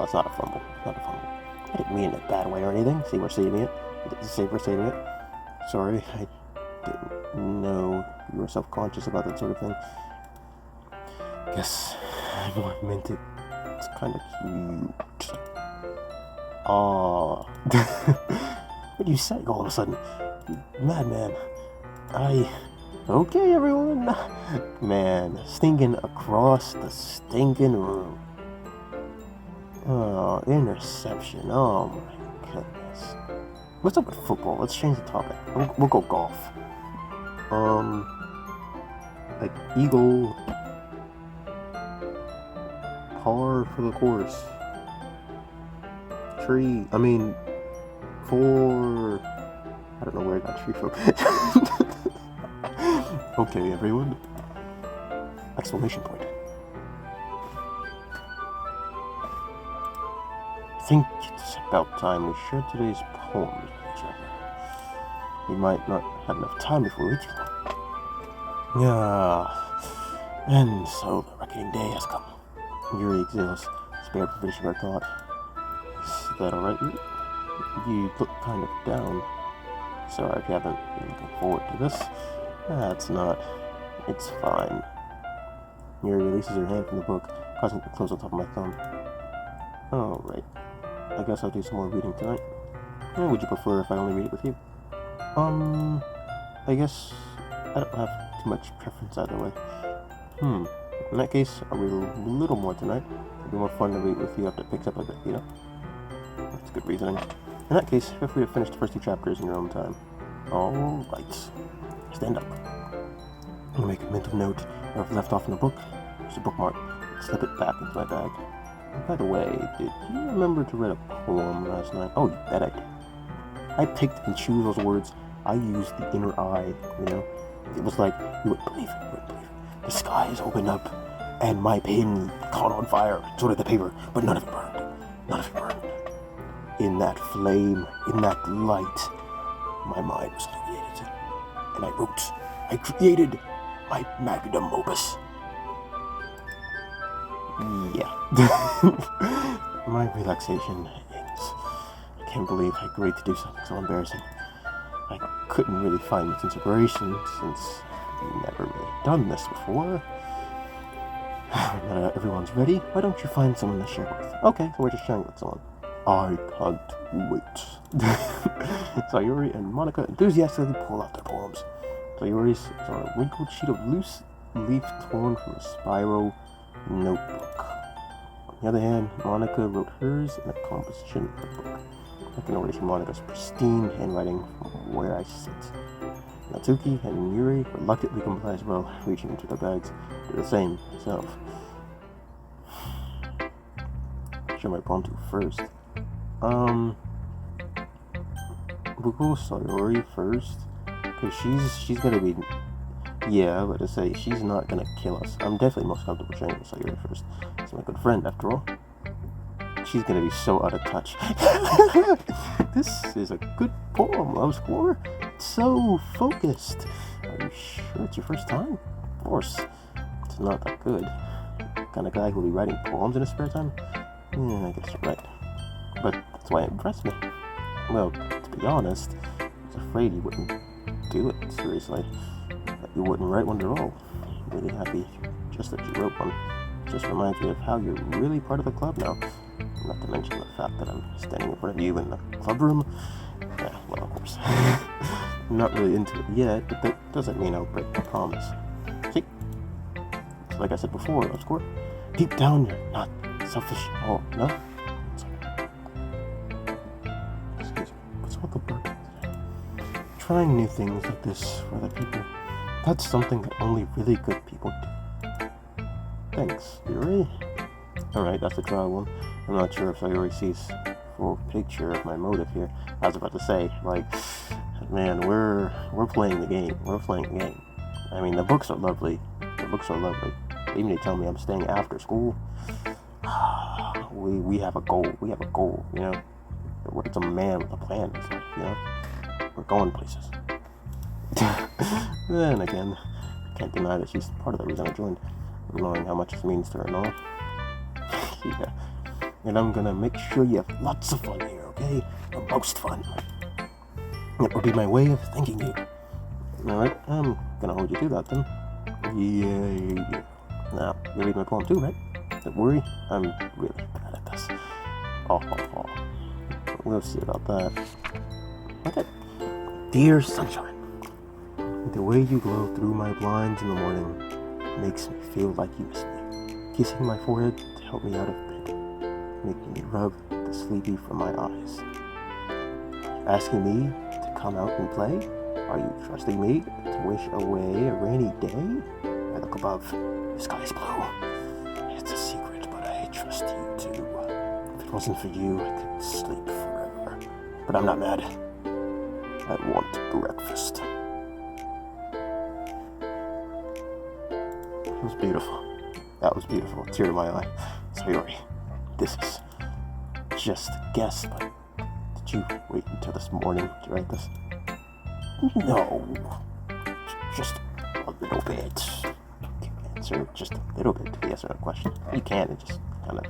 it's not a fumble. Not a fumble. I didn't mean it in a bad way or anything. See, we're saving it. We're saving it. Sorry, I didn't know you were self-conscious about that sort of thing. Guess I know I meant it. It's kind of cute. Aww. What are you saying all of a sudden? Madman. Okay, everyone. Man, stinking across the stinking room. Oh, interception. Oh my goodness. What's up with football? Let's change the topic. We'll go golf. Like eagle, par for the course. Tree. I don't know where I got tree from. Okay, everyone. Exclamation point. I think it's about time we shared today's poem with each other. We might not have enough time before reaching them. Yeah. And so the reckoning day has come. Yuri exhales, spared for finishing her thought. Is that alright, Yuri? You look kind of down. Sorry if you haven't been looking forward to this. That's not. It's fine. Yuri releases her hand from the book, causing it to close on top of my thumb. Oh, right. I guess I'll do some more reading tonight. Would you prefer if I only read it with you? I guess I don't have too much preference either way. In that case, I'll read a little more tonight. It'll be more fun to read with you after it picks up a bit, you know? That's good reasoning. In that case, feel free to finish the first 2 chapters in your own time. Alright. Stand up. I'll make a mental note where I've left off in the book. There's a bookmark. Slip it back into my bag. And by the way, did you remember to read a poem last night? Oh, you bet I did. I picked and chose those words. I used the inner eye, you know? It was like, you wouldn't believe it. The skies opened up, and my pen caught on fire. So did the paper, but none of it burned. In that flame, in that light, my mind was alleviated. And I created my magnum opus. Yeah. My relaxation ends. I can't believe I agreed to do something so embarrassing. I couldn't really find much inspiration since I've never really done this before. Now that everyone's ready, why don't you find someone to share with? Okay, so we're just sharing with someone. I can't wait. Sayuri and Monica enthusiastically pull out their poems. Sayori is on a wrinkled sheet of loose leaf torn from a spiral notebook. On the other hand, Monica wrote hers in a composition of the book. I can already see Monica's pristine handwriting from where I sit. Natsuki and Yuri reluctantly comply as well, reaching into their bags. Do the same myself. Show my palm to first. We'll go Sayori first, because she's gonna be, yeah, but to say she's not gonna kill us. I'm definitely most comfortable showing Sayori first. She's my good friend, after all. She's gonna be so out of touch. This is a good poem, Love Score. It's so focused. Are you sure it's your first time? Of course. It's not that good. Kind of guy who'll be writing poems in his spare time? Yeah, I guess you're right. But that's why it impressed me. Well, to be honest, I was afraid you wouldn't do it seriously. That you wouldn't write one at all. I'm really happy just that you wrote one. It just reminds me of how you're really part of the club now. Not to mention the fact that I'm standing in front of you in the club room. Yeah, well, of course. I'm not really into it yet, but that doesn't mean I'll break my promise. See? So like I said before, Love Score, deep down you're not selfish at all, no? Excuse me, what's with the burp today? Trying new things like this for other people, that's something that only really good people do. Thanks, Yuri. Alright, that's the trial one. I'm not sure if Sayori sees a full picture of my motive here. I was about to say, like, man, we're playing the game. We're playing the game. I mean, the books are lovely. Even they tell me I'm staying after school. We have a goal. We have a goal, you know? It's a man with a plan. It's like, you know? We're going places. Then again, I can't deny that she's part of the reason I joined. Knowing how much this means to her and all. Yeah. And I'm gonna make sure you have lots of fun here, okay? The most fun. It will be my way of thanking you. Alright, I'm gonna hold you to that then. Yeah. Now, you read my poem too, right? Don't worry, I'm really bad at this. Oh. We'll see about that. Okay. Dear sunshine, the way you glow through my blinds in the morning makes me feel like you miss me. Kissing my forehead to help me out of bed, making me rub the sleepy from my eyes. Asking me to come out and play? Are you trusting me to wish away a rainy day? I look above, the sky is blue. It's a secret, but I trust you too. If it wasn't for you, I could sleep forever. But I'm not mad. I want breakfast. It was beautiful. That was beautiful. Tear to my eye. Sayori, this is just a guess, but did you wait until this morning to write this? No. Just a little bit. You can answer just a little bit to the yes or no question. You can, it just kind of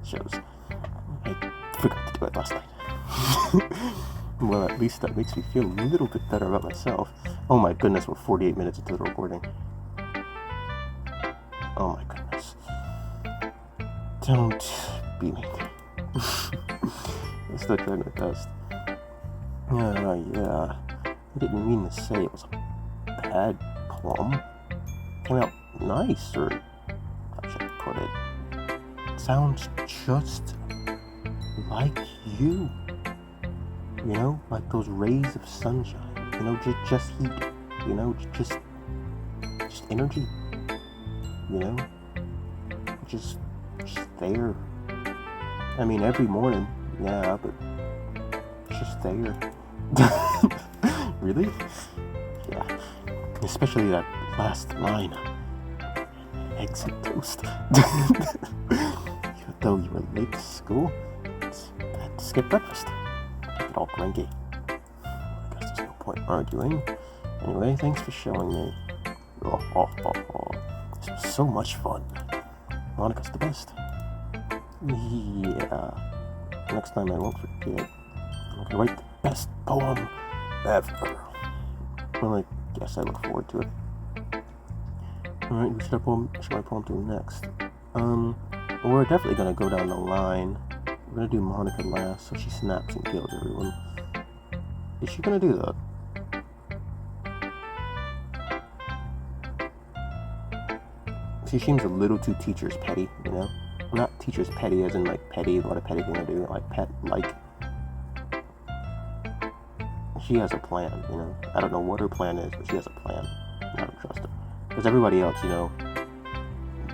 shows. I forgot to do it last night. Well, at least that makes me feel a little bit better about myself. Oh my goodness, we're 48 minutes into the recording. Oh my goodness. Don't be mean. I'm still trying my best. Yeah. I didn't mean to say it was a bad poem. It came out nice, or how should I put it? It sounds just like you. You know, like those rays of sunshine. You know, just heat. You know, just energy. You know, just there. I mean, every morning, yeah, but just there. Really? Yeah. Especially that last line. Eggs and toast. Even though you were late to school, it's bad to skip breakfast. Get all cranky. I guess there's no point arguing. Anyway, thanks for showing me. Oh. This was so much fun. Monica's the best. Yeah. Next time I won't forget. I'm gonna write the best poem ever. Well, I guess I look forward to it. Alright, who should my poem to next? We're definitely gonna go down the line. We're gonna do Monica last, so she snaps and kills everyone. Is she gonna do that? She seems a little too teacher's petty, you know? Not teacher's petty as in like petty, what a petty thing to do, like pet, like. She has a plan, you know? I don't know what her plan is, but she has a plan. I don't trust her. Because everybody else, you know,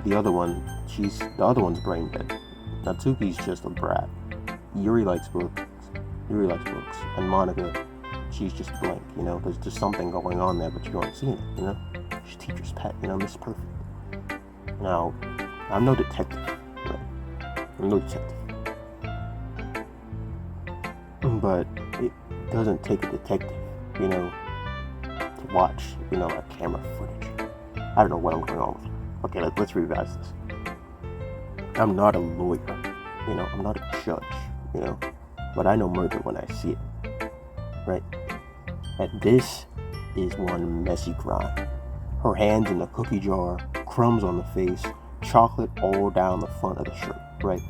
the other one's brain dead. Natsuki's just a brat. Yuri likes books, and Monica, she's just blank, you know? There's just something going on there, but you aren't seeing it, you know? She's teacher's pet, you know? Miss Perfect. Now, I'm no detective, right? I'm no detective. But it doesn't take a detective, you know, to watch, you know, like camera footage. I don't know what I'm going on with. Okay, let's revise this. I'm not a lawyer, you know, I'm not a judge, you know, but I know murder when I see it, right? And this is one messy crime. Her hands in the cookie jar, crumbs on the face, chocolate all down the front of the shirt, right?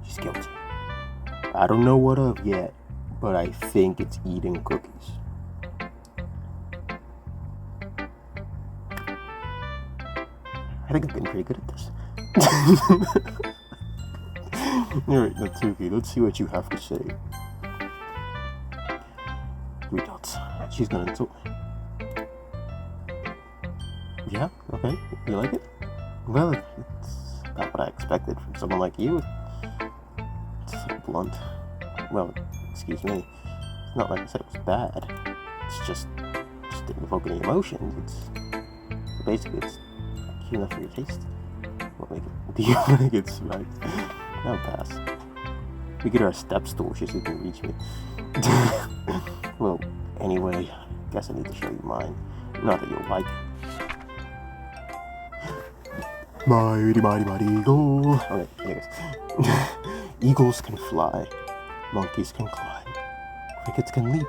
She's guilty. I don't know what of yet, but I think it's eating cookies. I think I've been pretty good at this. Alright, Natsuki, let's see what you have to say. 3 dots. She's gonna insult me. Yeah, okay, you like it? Well, it's not what I expected from someone like you. It's so blunt. Well, excuse me. It's not like I said it was bad. It's just didn't evoke any emotions. So basically, it's cute enough for your taste. What make it? Do you think it's right? I'll pass. We get her a step stool. She can reach me. Well, anyway, guess I need to show you mine. Not that you'll like it. Mighty, mighty, mighty eagle. Okay, anyways. Eagles can fly. Monkeys can climb. Crickets can leap.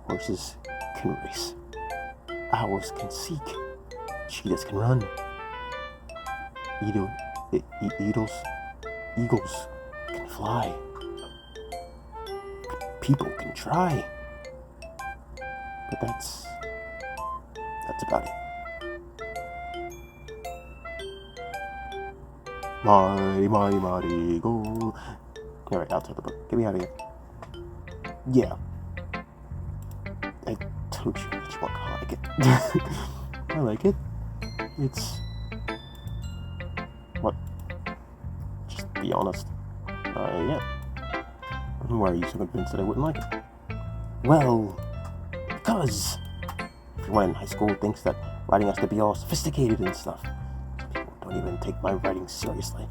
Horses can race. Owls can seek. Cheetahs can run. Eagles can fly. People can try. But that's about it. Mighty, mighty, mighty eagle. Alright, I'll take the book. Get me out of here. Yeah. I told you that you weren't gonna like it. I like it. It's... What? Just be honest. Yeah. Why are you so convinced that I wouldn't like it? Well, because everyone in high school thinks that writing has to be all sophisticated and stuff. People don't even take my writing seriously.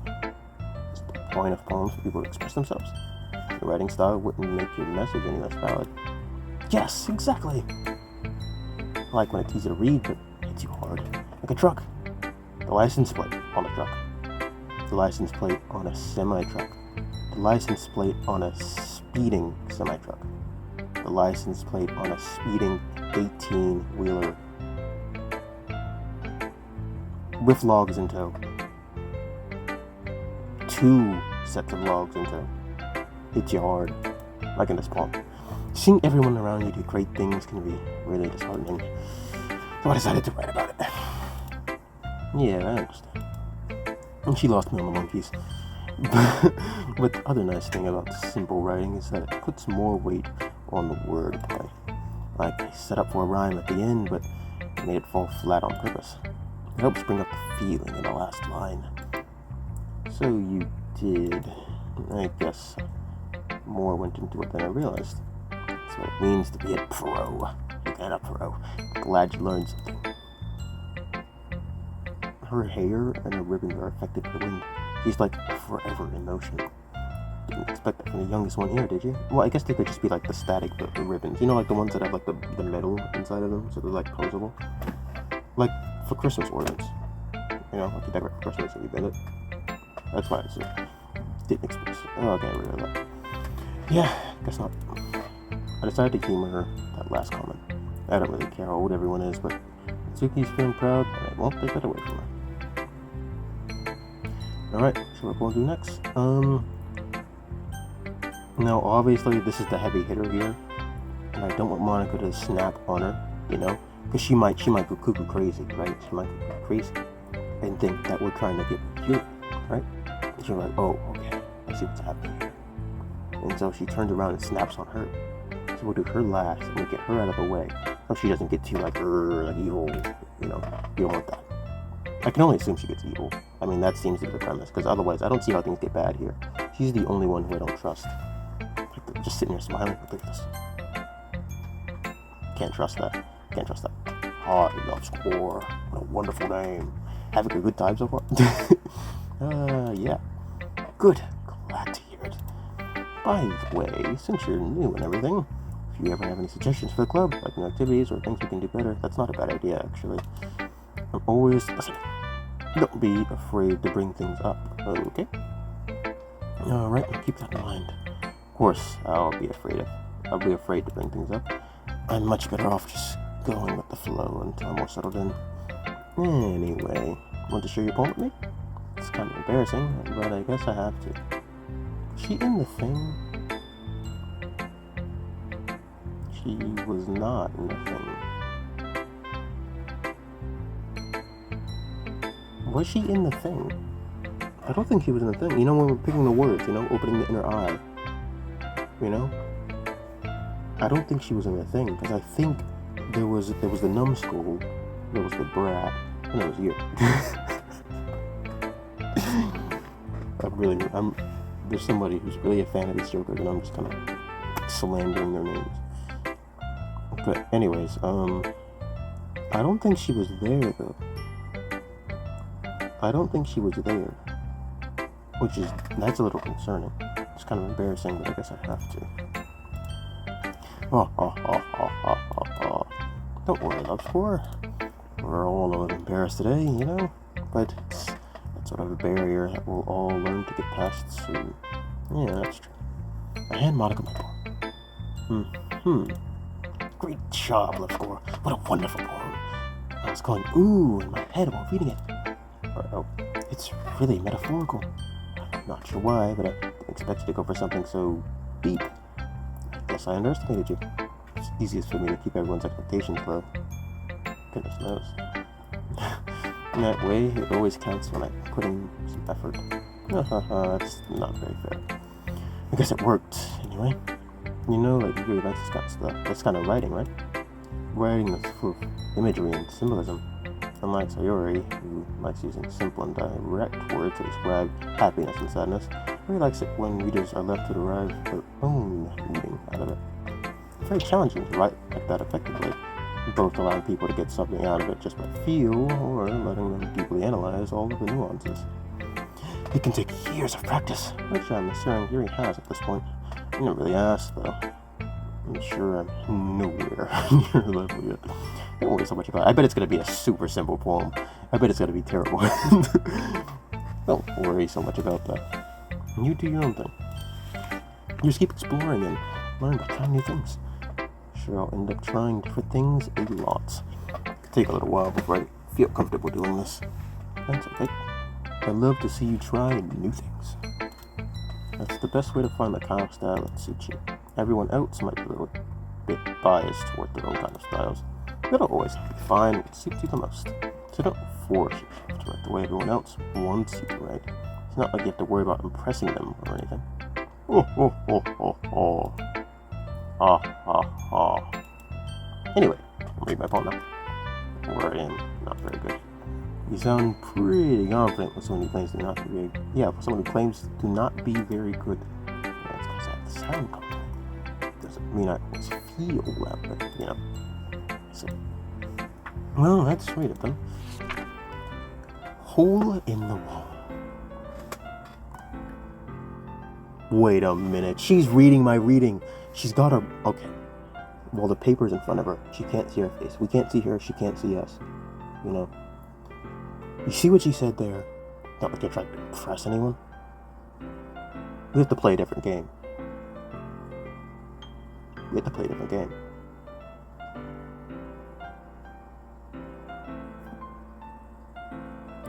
It's the point of poems for people to express themselves. Your writing style wouldn't make your message any less valid. Yes, exactly. I like when it's easy to read, but it hits you hard. Like a truck. The license plate on a truck. The license plate on a semi-truck. The license plate on a speeding semi-truck. The license plate on a speeding 18-wheeler with logs in tow. 2 sets of logs in tow. Hits you hard, like in this poem. Seeing everyone around you do great things can be really disheartening. So I decided to write about it. Yeah, I understand. And she lost me on the monkeys. But the other nice thing about simple writing is that it puts more weight on the wordplay. Like, I set up for a rhyme at the end, but made it fall flat on purpose. It helps bring up the feeling in the last line. So you did, I guess, more went into it than I realized. That's what it means to be a pro. You got a pro. Glad you learned something. Her hair and her ribbons are affected by the wind. She's like forever in motion. Didn't expect that from the youngest one here, did you? Well, I guess they could just be like the static the ribbons. You know, like the ones that have like the metal inside of them, so they're like posable. Like for Christmas ornaments. You know, like you decorate for Christmas and you bend it. That's why I didn't expect it. Oh, okay, really that. Yeah, guess not. I decided to humor that last comment. I don't really care how old everyone is, but Suki's feeling proud, and I won't take that away from her. Alright, so what we'll do next? Now, obviously, this is the heavy hitter here, and I don't want Monica to snap on her, you know? Because she might go cuckoo crazy, right? She might go cuckoo crazy and think that we're trying to get cute, right? And she's like, oh, okay, I see what's happening here. And so she turns around and snaps on her. So we'll do her last and we'll get her out of the way. So she doesn't get too like evil, you know, you don't want that. I can only assume she gets evil. I mean, that seems to be the premise, because otherwise I don't see how things get bad here. She's the only one who I don't trust. Like, just sitting there smiling, look at this. Can't trust that. Can't trust that. Oh, he loves Score. What a wonderful name. Having a good time so far? Yeah. Good. Glad to hear it. By the way, since you're new and everything, if you ever have any suggestions for the club, like new activities or things we can do better, that's not a bad idea, actually. I'm always listening. Don't be afraid to bring things up, okay? Alright, keep that in mind. Of course, I'll be afraid to bring things up. I'm much better off just going with the flow until I'm more settled in. Anyway, want to share your poem with me? It's kind of embarrassing, but I guess I have to. Was she in the thing? She was not in the thing. Was she in the thing? I don't think she was in the thing. You know, when we're picking the words, you know, opening the inner eye. You know? I don't think she was in the thing, because I think there was the numbskull, there was the brat, and there was you. There's somebody who's really a fan of these jokers, and I'm just kind of slandering their names. But anyways, I don't think she was there, though. I don't think she was there. That's a little concerning. It's kind of embarrassing, but I guess I have to. Don't worry, love score. We're all a little embarrassed today, you know? But it's sort of a barrier that we'll all learn to get past soon. Yeah, that's true. A hand modicum poem. Great job, love score. What a wonderful poem. I was going ooh in my head while reading it. It's really metaphorical. I'm not sure why, but I didn't expect you to go for something so deep. I guess I underestimated you. It's easiest for me to keep everyone's expectations low. Goodness knows. In that way, it always counts when I put in some effort. That's not very fair. I guess it worked, anyway. You know, like, you really like this kind of writing, right? Writing that's full of imagery and symbolism. Unlike Sayori, who likes using simple and direct words to describe happiness and sadness, really likes it when readers are left to derive their own meaning out of it. It's very challenging to write like that effectively, both allowing people to get something out of it just by feel, or letting them deeply analyze all of the nuances. It can take years of practice, which I'm assuming Yuri has at this point. I didn't really ask, though. I'm sure I'm nowhere near your level yet. Don't worry so much about it. I bet it's going to be a super simple poem. I bet it's going to be terrible. Don't worry so much about that. You do your own thing. You just keep exploring and learn to try new things. Sure, I'll end up trying different things a lot. It could take a little while before I feel comfortable doing this. That's okay. I love to see you try new things. That's the best way to find the kind of style that suits you. Everyone else might be a little bit biased toward their own kind of styles. It'll always be fine what suits you the most. So don't force yourself to write the way everyone else wants you to write. It's not like you have to worry about impressing them or anything. Anyway, I'll read my poem now. Or I am not very good. You sound pretty confident with someone who claims to not be very good. Yeah, for someone who claims to not be very good. That's because I have to sound confident. Doesn't mean I always feel that, but you know. So, well, let's read it then. Hole in the wall. Wait a minute. She's reading my reading. She's got her. Okay. Well, the paper's in front of her. She can't see her face. We can't see her. She can't see us. You know. You see what she said there? Not like you're trying to impress anyone. We have to play a different game.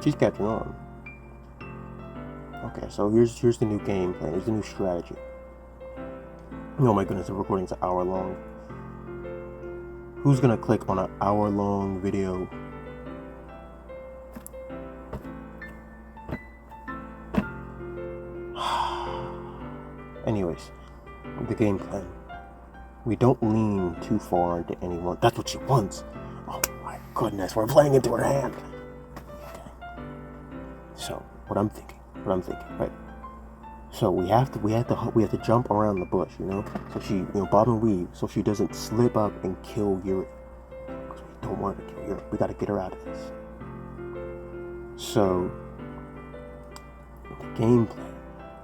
She's catching on. Okay, so here's the new game plan. Here's the new strategy. Oh my goodness, the recording's an hour long. Who's gonna click on an hour-long video? Anyways, the game plan. We don't lean too far into anyone. That's what she wants. Oh my goodness, we're playing into her hand. Okay. So, what I'm thinking, right? So we have to jump around the bush, you know. So she, bob and weave, so she doesn't slip up and kill Yuri. Because we don't want her to kill Yuri. We got to get her out of this. So the game plan.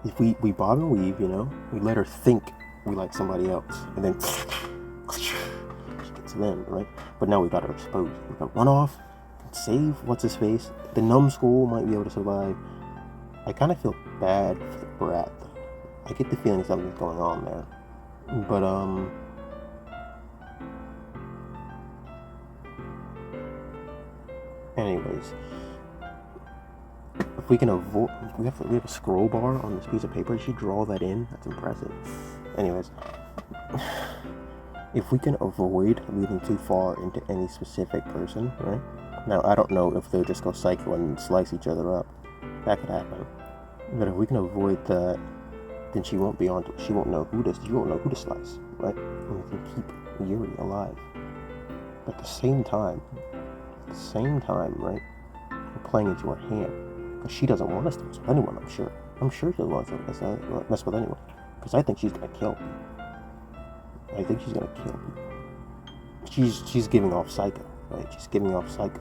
If we bob and weave, we let her think we like somebody else, and then she gets them, right? But now we got her exposed. We got to run off, save what's his face. The numbskull might be able to survive. I kind of feel bad for the brat, though. I get the feeling something's going on there. But, anyways, if we can avoid, we have a scroll bar on this piece of paper. Did she draw that in? That's impressive. Anyways, if we can avoid leading too far into any specific person, right? Now, I don't know if they'll just go psycho and slice each other up. That could happen. But if we can avoid that, then she won't know who to slice, right? And we can keep Yuri alive. But at the same time, right? We're playing into her hand. Because she doesn't want us to mess with anyone, I'm sure. I'm sure she doesn't want us to mess with anyone. Because I think she's gonna kill me. She's giving off psycho, right? She's giving off psycho.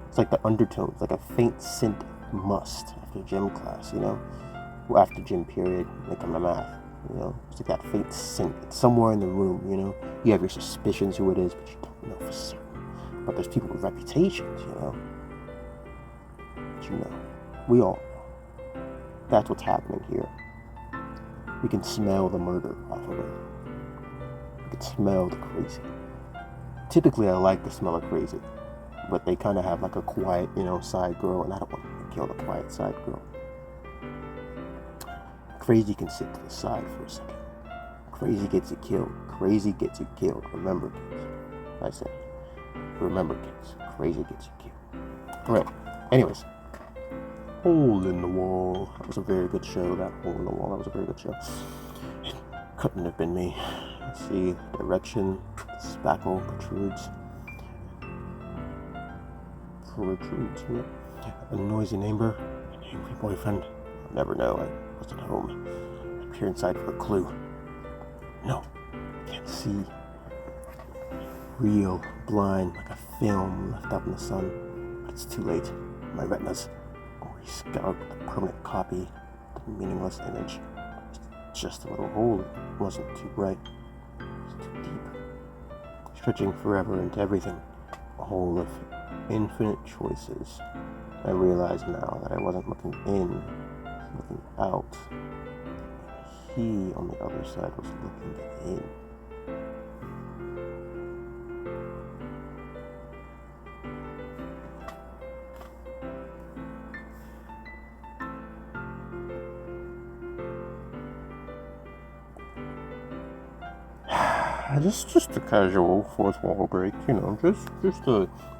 It's like the undertones, like a faint scent must after gym class, Well, after gym period, when they come to math, It's like that faint scent. It's somewhere in the room, You have your suspicions who it is, but you don't know for certain. But there's people with reputations, But we all know. That's what's happening here. We can smell the murder off of her. We can smell the crazy. Typically, I like the smell of crazy, but they kind of have like a quiet, side girl, and I don't want to kill the quiet side girl. Crazy can sit to the side for a second. Crazy gets you killed. Remember, kids. I said, remember, kids. Crazy gets you killed. Alright, anyways. Hole in the Wall. That was a very good show, that Hole in the Wall. That was a very good show. It couldn't have been me. Let's see. Direction. Spackle protrudes. Yeah. A noisy neighbor. An angry boyfriend. I'll never know. I wasn't home. I peer inside for a clue. No. I can't see. Real. Blind. Like a film left out in the sun. But it's too late. My retinas already scoured with a permanent copy. The meaningless image. Just a little hole. It wasn't too bright. It was too deep. Stretching forever into everything. A hole of infinite choices. I realize now that I wasn't looking in, I was looking out. He, on the other side, was looking in. Just a casual fourth wall break,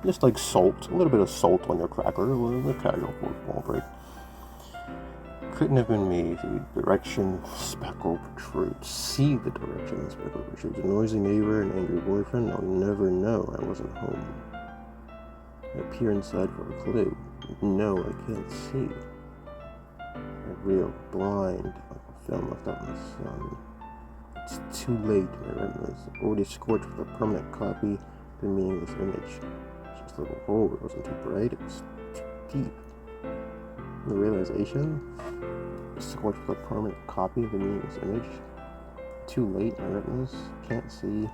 just like salt, a little bit of salt on your cracker, a casual fourth wall break. Couldn't have been me. The direction speckle protrudes. See the direction the speckle protrudes. A noisy neighbor, an angry boyfriend. I'll never know. I wasn't home. I peer inside for a clue. No, I can't see. I'm real blind, like a film left out in the sun. It's too late. My retinas already scorched with a permanent copy. The meaningless image. Just a little hole. It wasn't too bright. It was too deep. The realization. Scorched with a permanent copy of the meaningless image. Too late. My retinas can't see.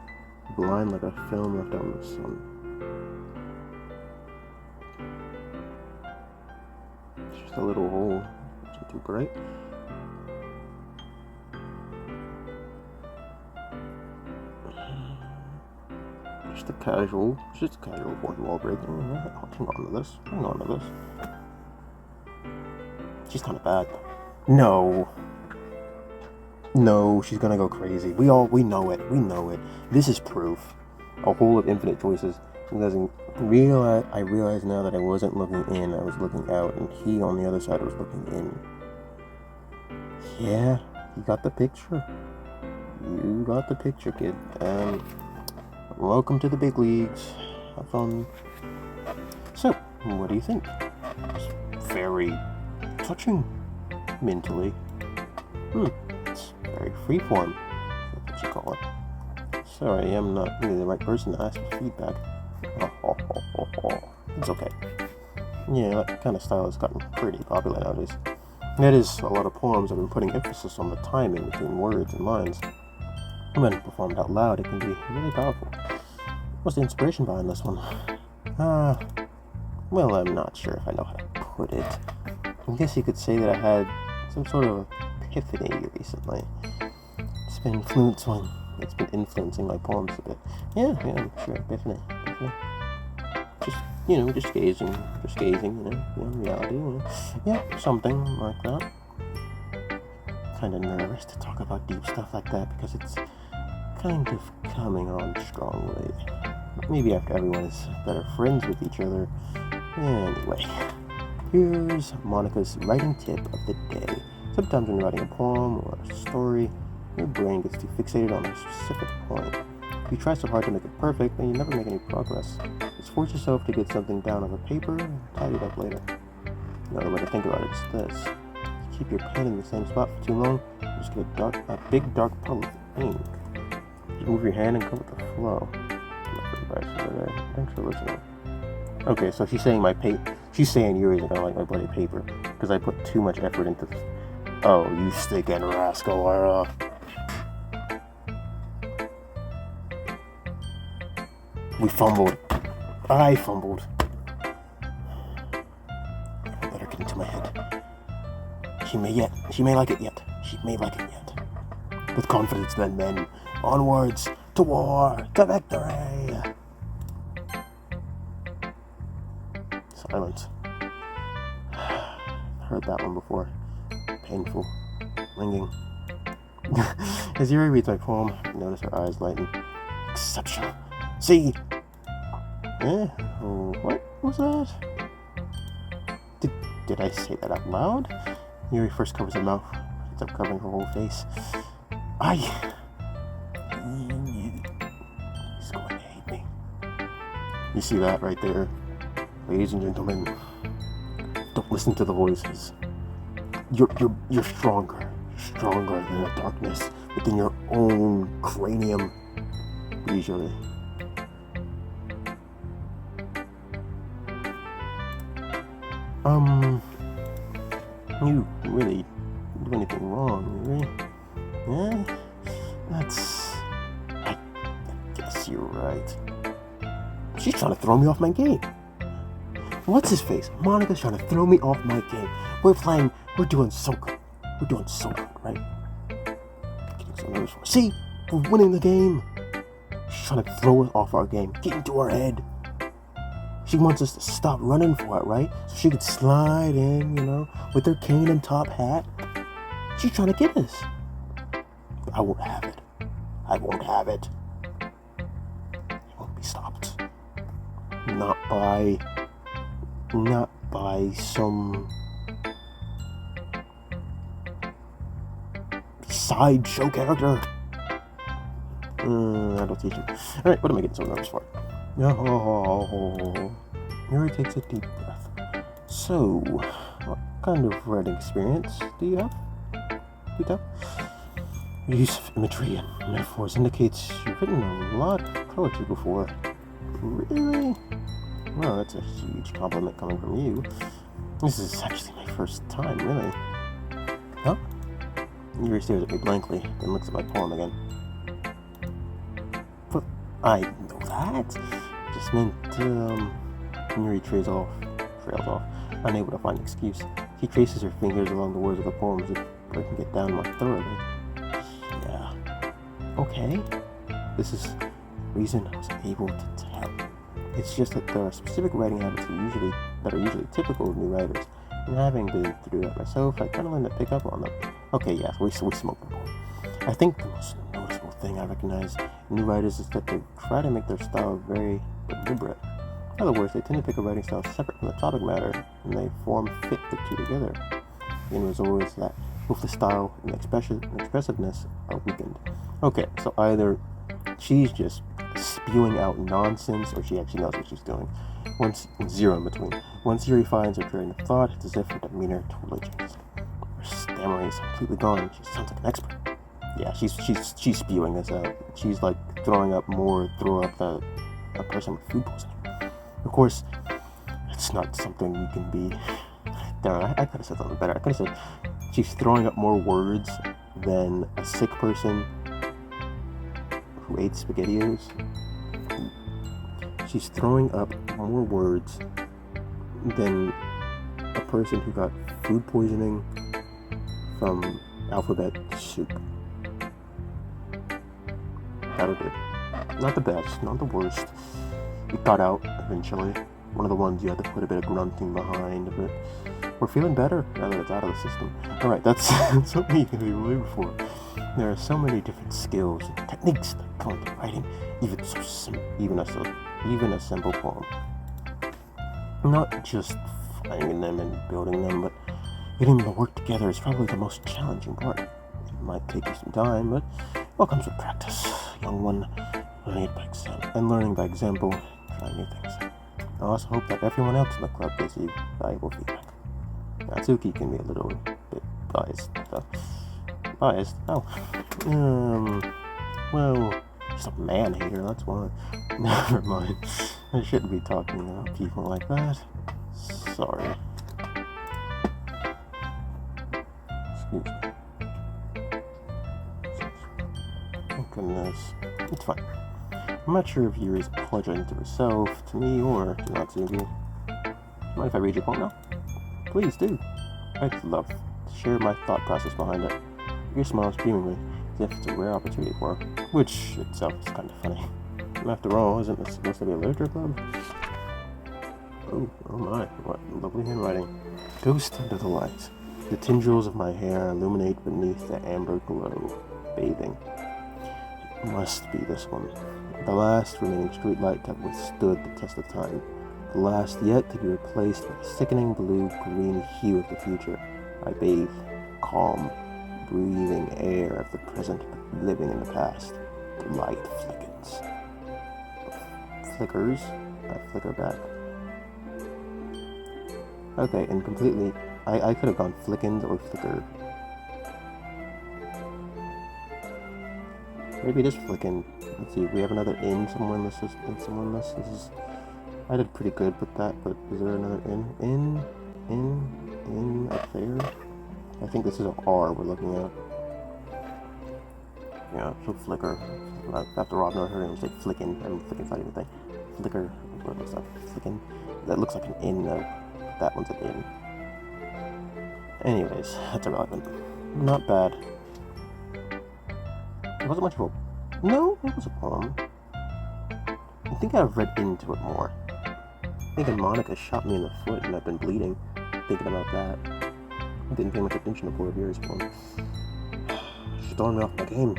Blind like a film left out in the sun. It's just a little hole. It wasn't too bright. Just a casual fourth wall break. Hang on to this. She's kind of bad. No, she's gonna go crazy. We know it. This is proof. a hole of infinite choices. He doesn't realize. I realize now that I wasn't looking in, I was looking out, and he on the other side was looking in. Yeah, you got the picture. You got the picture, kid. Welcome to the big leagues. Have fun. So, what do you think? It's very touching, mentally. It's very freeform, that's what you call it. Sorry, I'm not really the right person to ask for feedback. It's okay. Yeah, that kind of style has gotten pretty popular nowadays. That is, a lot of poems have been putting emphasis on the timing between words and lines. When performed out loud, it can be really powerful. What's the inspiration behind this one? Well, I'm not sure if I know how to put it. I guess you could say that I had some sort of epiphany recently. It's been influencing my poems a bit. Yeah, sure, epiphany. Just gazing, reality, yeah, something like that. Kind of nervous to talk about deep stuff like that because it's kind of coming on strongly. Maybe after everyone is better friends with each other. Anyway, here's Monica's writing tip of the day. Sometimes when you're writing a poem or a story, your brain gets too fixated on a specific point. If you try so hard to make it perfect, then you never make any progress. Just force yourself to get something down on the paper and tidy it up later. Another way to think about it is this. If you keep your pen in the same spot for too long, you just get a big dark puddle of ink. Just move your hand and go with the flow. Thanks for listening. Okay, so she's saying she's saying yours are gonna like my bloody paper because I put too much effort into this. Oh, you stinking rascal, Lara. We fumbled. I fumbled. I let her get into my head. She may like it yet. With confidence then, men. Onwards to war, to victory. Silence. Heard that one before. Painful. Linging. As Yuri reads my poem, I notice her eyes lighten. Exceptional. See? What was that? Did I say that out loud? Yuri first covers her mouth, ends up covering her whole face. He's going to hate me. You see that right there? Ladies and gentlemen, don't listen to the voices. You're stronger. Stronger than the darkness within your own cranium. Usually. You really didn't do anything wrong, really? Yeah? I guess you're right. She's trying to throw me off my game. What's his face? Monica's trying to throw me off my game. We're doing so good. Right? Getting so nervous. See? We're winning the game. She's trying to throw us off our game. Get into her head. She wants us to stop running for it, right? So she could slide in, with her cane and top hat. She's trying to get us. But I won't have it. It won't be stopped. Not by some sideshow character. That'll teach you. Alright, what am I getting so nervous for? Yuri takes a deep breath. So, what kind of writing experience do you have? Your use of imagery and metaphors indicates you've written a lot of poetry before. Really? Well, that's a huge compliment coming from you. This is actually my first time, really. Huh? Yuri stares at me blankly, then looks at my poem again. But I know that. Just meant, Yuri trails off, unable to find an excuse. She traces her fingers along the words of the poems so I can get down more thoroughly. Yeah. Okay. This is the reason I was able to tell. It's just that there are specific writing habits that are usually typical of new writers. And having been through that myself, I kind of learned to pick up on them. Okay, yeah, we smoked the ball. I think the most noticeable thing I recognize in new writers is that they try to make their style very deliberate. In other words, they tend to pick a writing style separate from the topic matter, and they fit the two together. The end result is that both the style and expressiveness are weakened. Okay, so either she's just spewing out nonsense, or she actually knows what she's doing. Zero in between. Once Yuri finds her train of thought, it's as if her demeanor totally changes. Her stammering is completely gone. She sounds like an expert. Yeah, she's spewing this out. She's like throw up a person with food poisoning. Of course, it's not something you can be. Darn, I could have said something better. I could have said she's throwing up more words than a sick person who ate SpaghettiOs. She's throwing up more words than a person who got food poisoning from alphabet soup. That'll do. Not the best, not the worst. It got out eventually. One of the ones you had to put a bit of grunting behind, but we're feeling better now that it's out of the system. Alright, that's something you can be relieved for. There are so many different skills and techniques that come into writing, even a simple poem. Not just finding them and building them, but getting them to work together is probably the most challenging part. It might take you some time, but all comes with practice. Young one, learning by example, trying new things. I also hope that everyone else in the club gives you valuable feedback. Natsuki can be a little bit biased, though. Biased? Oh. Well, she's a man-hater, that's why. Never mind. I shouldn't be talking about people like that. Sorry. Excuse me. Oh goodness. It's fine. I'm not sure if Yuri's apologizing to herself, to me, or to Natsuki. Mind if I read your poem now? Please do. I'd love to share my thought process behind it. Your smiles beamingly, as if it's a rare opportunity for her, which itself is kind of funny. And after all, isn't this supposed to be a literature club? Oh my, what lovely handwriting. Ghost under the light. The tendrils of my hair illuminate beneath the amber glow, bathing. It must be this one. The last remaining streetlight that withstood the test of time. The last yet to be replaced by the sickening blue-green hue of the future. I bathe, calm, breathing air of the present, but living in the past. The light flickers. Flickers? I flicker back. Okay, and completely, I could have gone flickens or flicker. Maybe it is flicking. Let's see, we have another in somewhere in this. This is. I did pretty good with that, but is there another in up there? I think this is an R we're looking at. Yeah, so flicker. After Rob never heard him say flicking. I mean, flicking's not even a thing. Flicker. What was that? Flicking. That looks like an in though. That one's an in. Anyways, that's irrelevant. Not bad. It wasn't much of a... No, it was a poem. I think I've read into it more. I think Monica shot me in the foot and I've been bleeding. Thinking about that. I didn't pay much attention to poor Vera's poem. She's throwing me off my game.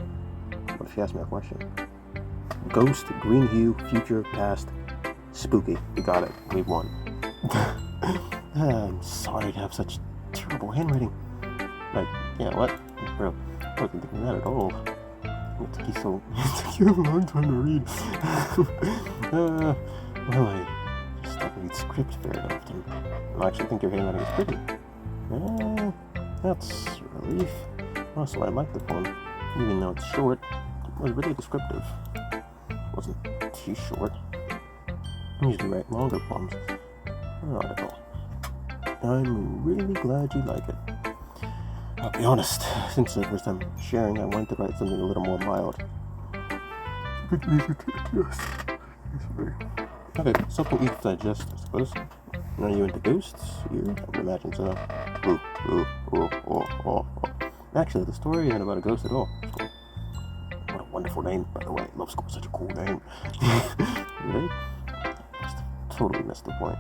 What if she asked me a question? Ghost, green hue, future, past, spooky. We got it. We won. I'm sorry to have such terrible handwriting. Like, yeah, what? Bro, I wasn't thinking that at all. It took you a long time to read. Well, I just don't read script very often. I actually think your handwriting is pretty. That's a relief. Also, I like the poem. Even though it's short, it was really descriptive. It wasn't too short. I usually write longer poems. Not at all. I'm really glad you like it. I'll be honest, since the first time sharing, I wanted to write something a little more mild. Okay, something easy to digest, I suppose. Are you into ghosts? You? I would imagine so. Actually, the story isn't about a ghost at all. What a wonderful name, by the way. Love School is such a cool name. Really? Just totally missed the point.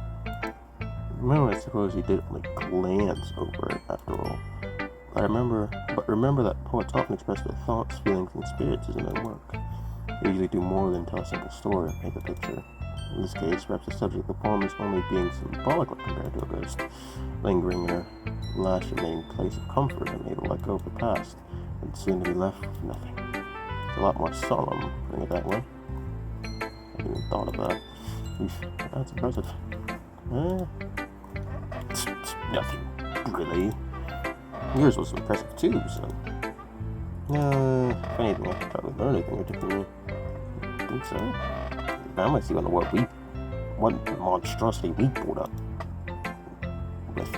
Well, I suppose you did only glance over it after all. But remember that poets often express their thoughts, feelings, and spirits in their work. They usually do more than tell a simple story or paint a picture. In this case, perhaps the subject of the poem is only being symbolically compared to a ghost, lingering in a last remaining place of comfort and able to let go of the past, and soon to be left with nothing. It's a lot more solemn, putting it that way. I hadn't even thought of that. That's impressive. It's nothing, really. Yours was impressive too, so... if anything, I could probably learn anything or differently. I think so. I might see what monstrosity we pulled up with.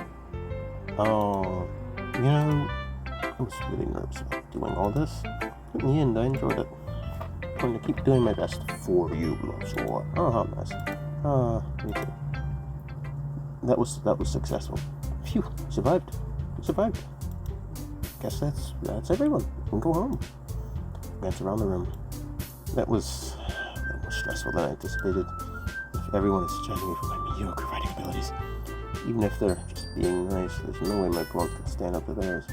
Oh, I was really nervous about doing all this. In the end, I enjoyed it. I'm going to keep doing my best for you, Lobscore. Oh, how nice. Me too. That was successful. Phew, survived. Guess that's everyone. We can go home. Glance around the room. That was a little more stressful than I anticipated. If everyone is judging me for my mediocre writing abilities, even if they're just being nice, there's no way my poem could stand up to theirs.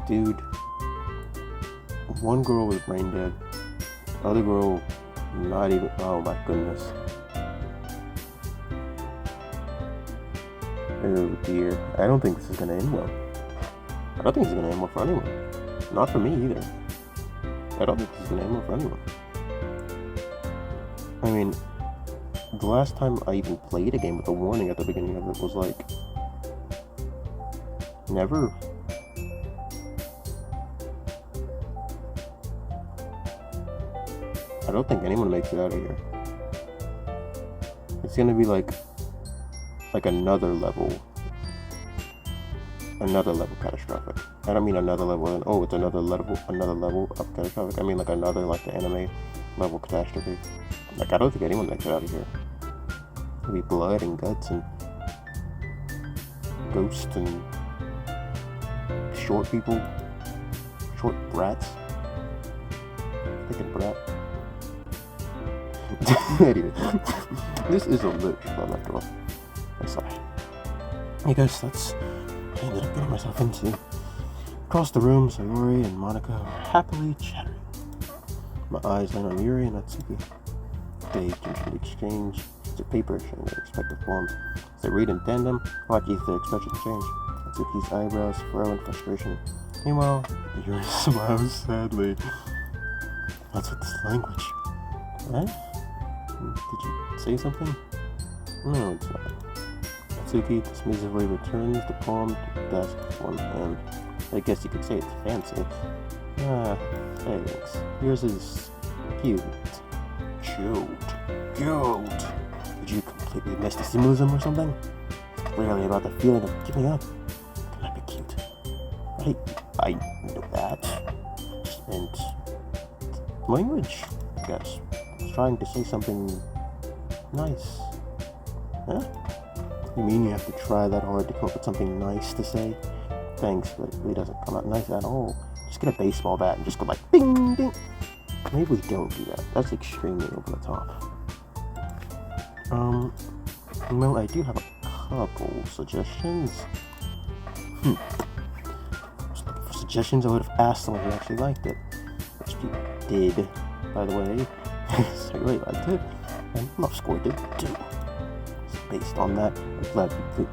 Dude, one girl was brain dead. The other girl, not even. Oh my goodness. Oh dear. I don't think this is gonna end well. I don't think this is gonna end well for anyone. Not for me either. I don't think this is gonna end well for anyone. I mean, the last time I even played a game with a warning at the beginning of it was like... never. I don't think anyone makes it out of here. It's gonna be like another level catastrophic. I don't mean another level and it's another level of catastrophic. I mean like another like the anime level catastrophe. Like I don't think anyone makes it out of here. It'll be blood and guts and ghosts and short people, short brats. Thinking brat. Anyway, this is a lit club after all. I'm sorry. I guess that's what I ended up getting myself into. Across the room, Sayori and Monica are happily chattering. My eyes land on Yuri and Natsuki. They continue to exchange sheets of paper showing their respective poems. As they read in tandem, watch each their expressions change. Natsuki's eyebrows furrow in frustration. Meanwhile, Yuri smiles sadly. What's with this language? What? Did you say something? No, it's not. Natsuki dismissively returns the poem to the desk with one hand. I guess you could say it's fancy. Thanks. Yours is cute. Cute. Did you completely miss the symbolism or something? It's clearly about the feeling of giving up. Can I be cute? I know that. Just meant language, I guess. I was trying to say something nice. Huh? You mean you have to try that hard to come up with something nice to say? Thanks, but it really doesn't come out nice at all. Just get a baseball bat and just go like ding ding. Maybe we don't do that. That's extremely over the top. Well, I do have a couple suggestions. I was looking for suggestions. I would have asked someone who actually liked it, which you did, by the way. So I really liked it, and Lobscore did too. So based on that,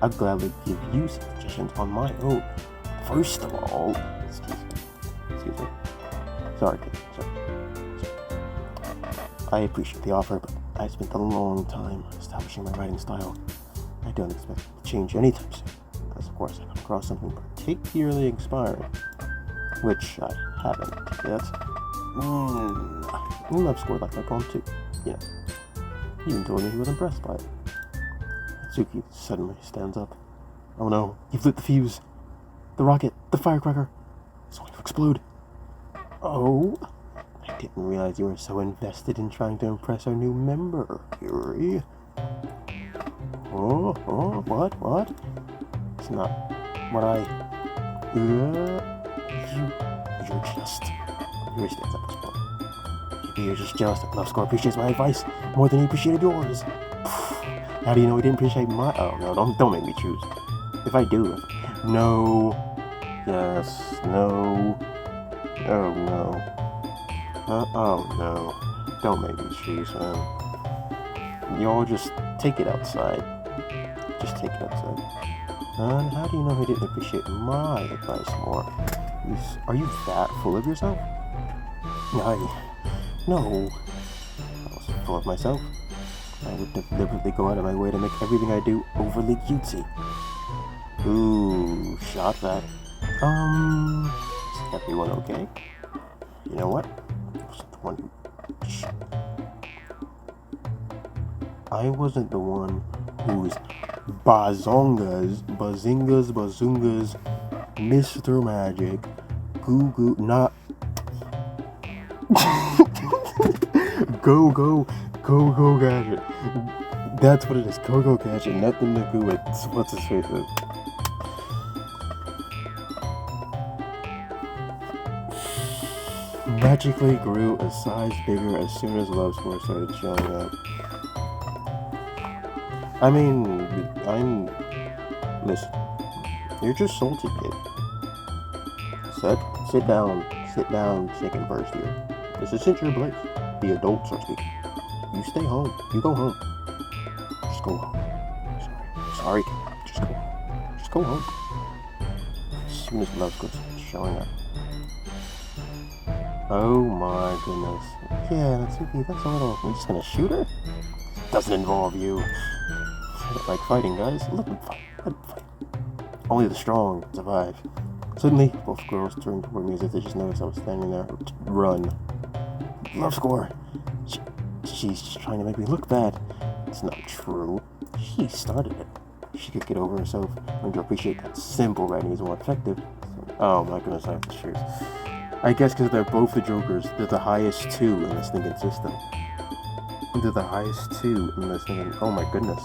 I'd gladly give you suggestions on my own. First of all, excuse me. Sorry. I appreciate the offer, but I spent a long time establishing my writing style. I don't expect it to change anytime soon, unless of course I come across something particularly inspiring, which I haven't yet. Lobscore liked my poem too. Yeah. He even told me he was impressed by it. Natsuki suddenly stands up. Oh no, you've lit the fuse. The rocket, the firecracker. It's going to explode. Oh, I didn't realize you were so invested in trying to impress our new member, Yuri. What? It's not what I... You're just... Yuri stands up as well. Maybe you're just jealous that Lobscore appreciates my advice more than he appreciated yours. How do you know he didn't appreciate my... Oh, no, don't make me choose. If I do, no, yes, no, oh no, oh no, don't make me choose, man. Y'all just take it outside. Just take it outside. And how do you know he didn't appreciate my advice more? Are you that full of yourself? No, I was full of myself. I would deliberately go out of my way to make everything I do overly cutesy. Ooh, shot that. Is everyone okay? You know what? I wasn't the one whose bazingas, Mr. Magic, goo, not go gadget. That's what it is, go gadget, nothing to do with what's his face is. Magically grew a size bigger as soon as Love Score started showing up. I mean, listen, you're just salty, kid. Sit down, second first here. This isn't your place. The adults are speaking. You stay home. You go home. Just go home. Sorry, kid. Just go home. Just go home. As soon as Love Score started showing up. Oh my goodness. Yeah, Natsuki, that's a little... We're just gonna shoot her? Doesn't involve you. Like fighting, guys. Let them fight. Only the strong survive. Suddenly, both girls turned toward me as if they just noticed I was standing there. Run. Love Score. She's just trying to make me look bad. It's not true. She started it. She could get over herself and to appreciate that simple writing is more effective. Oh my goodness, I have to choose. I guess because they're both the Jokers, they're the highest two in this thinking system. They're the highest two in this thinking. Oh my goodness.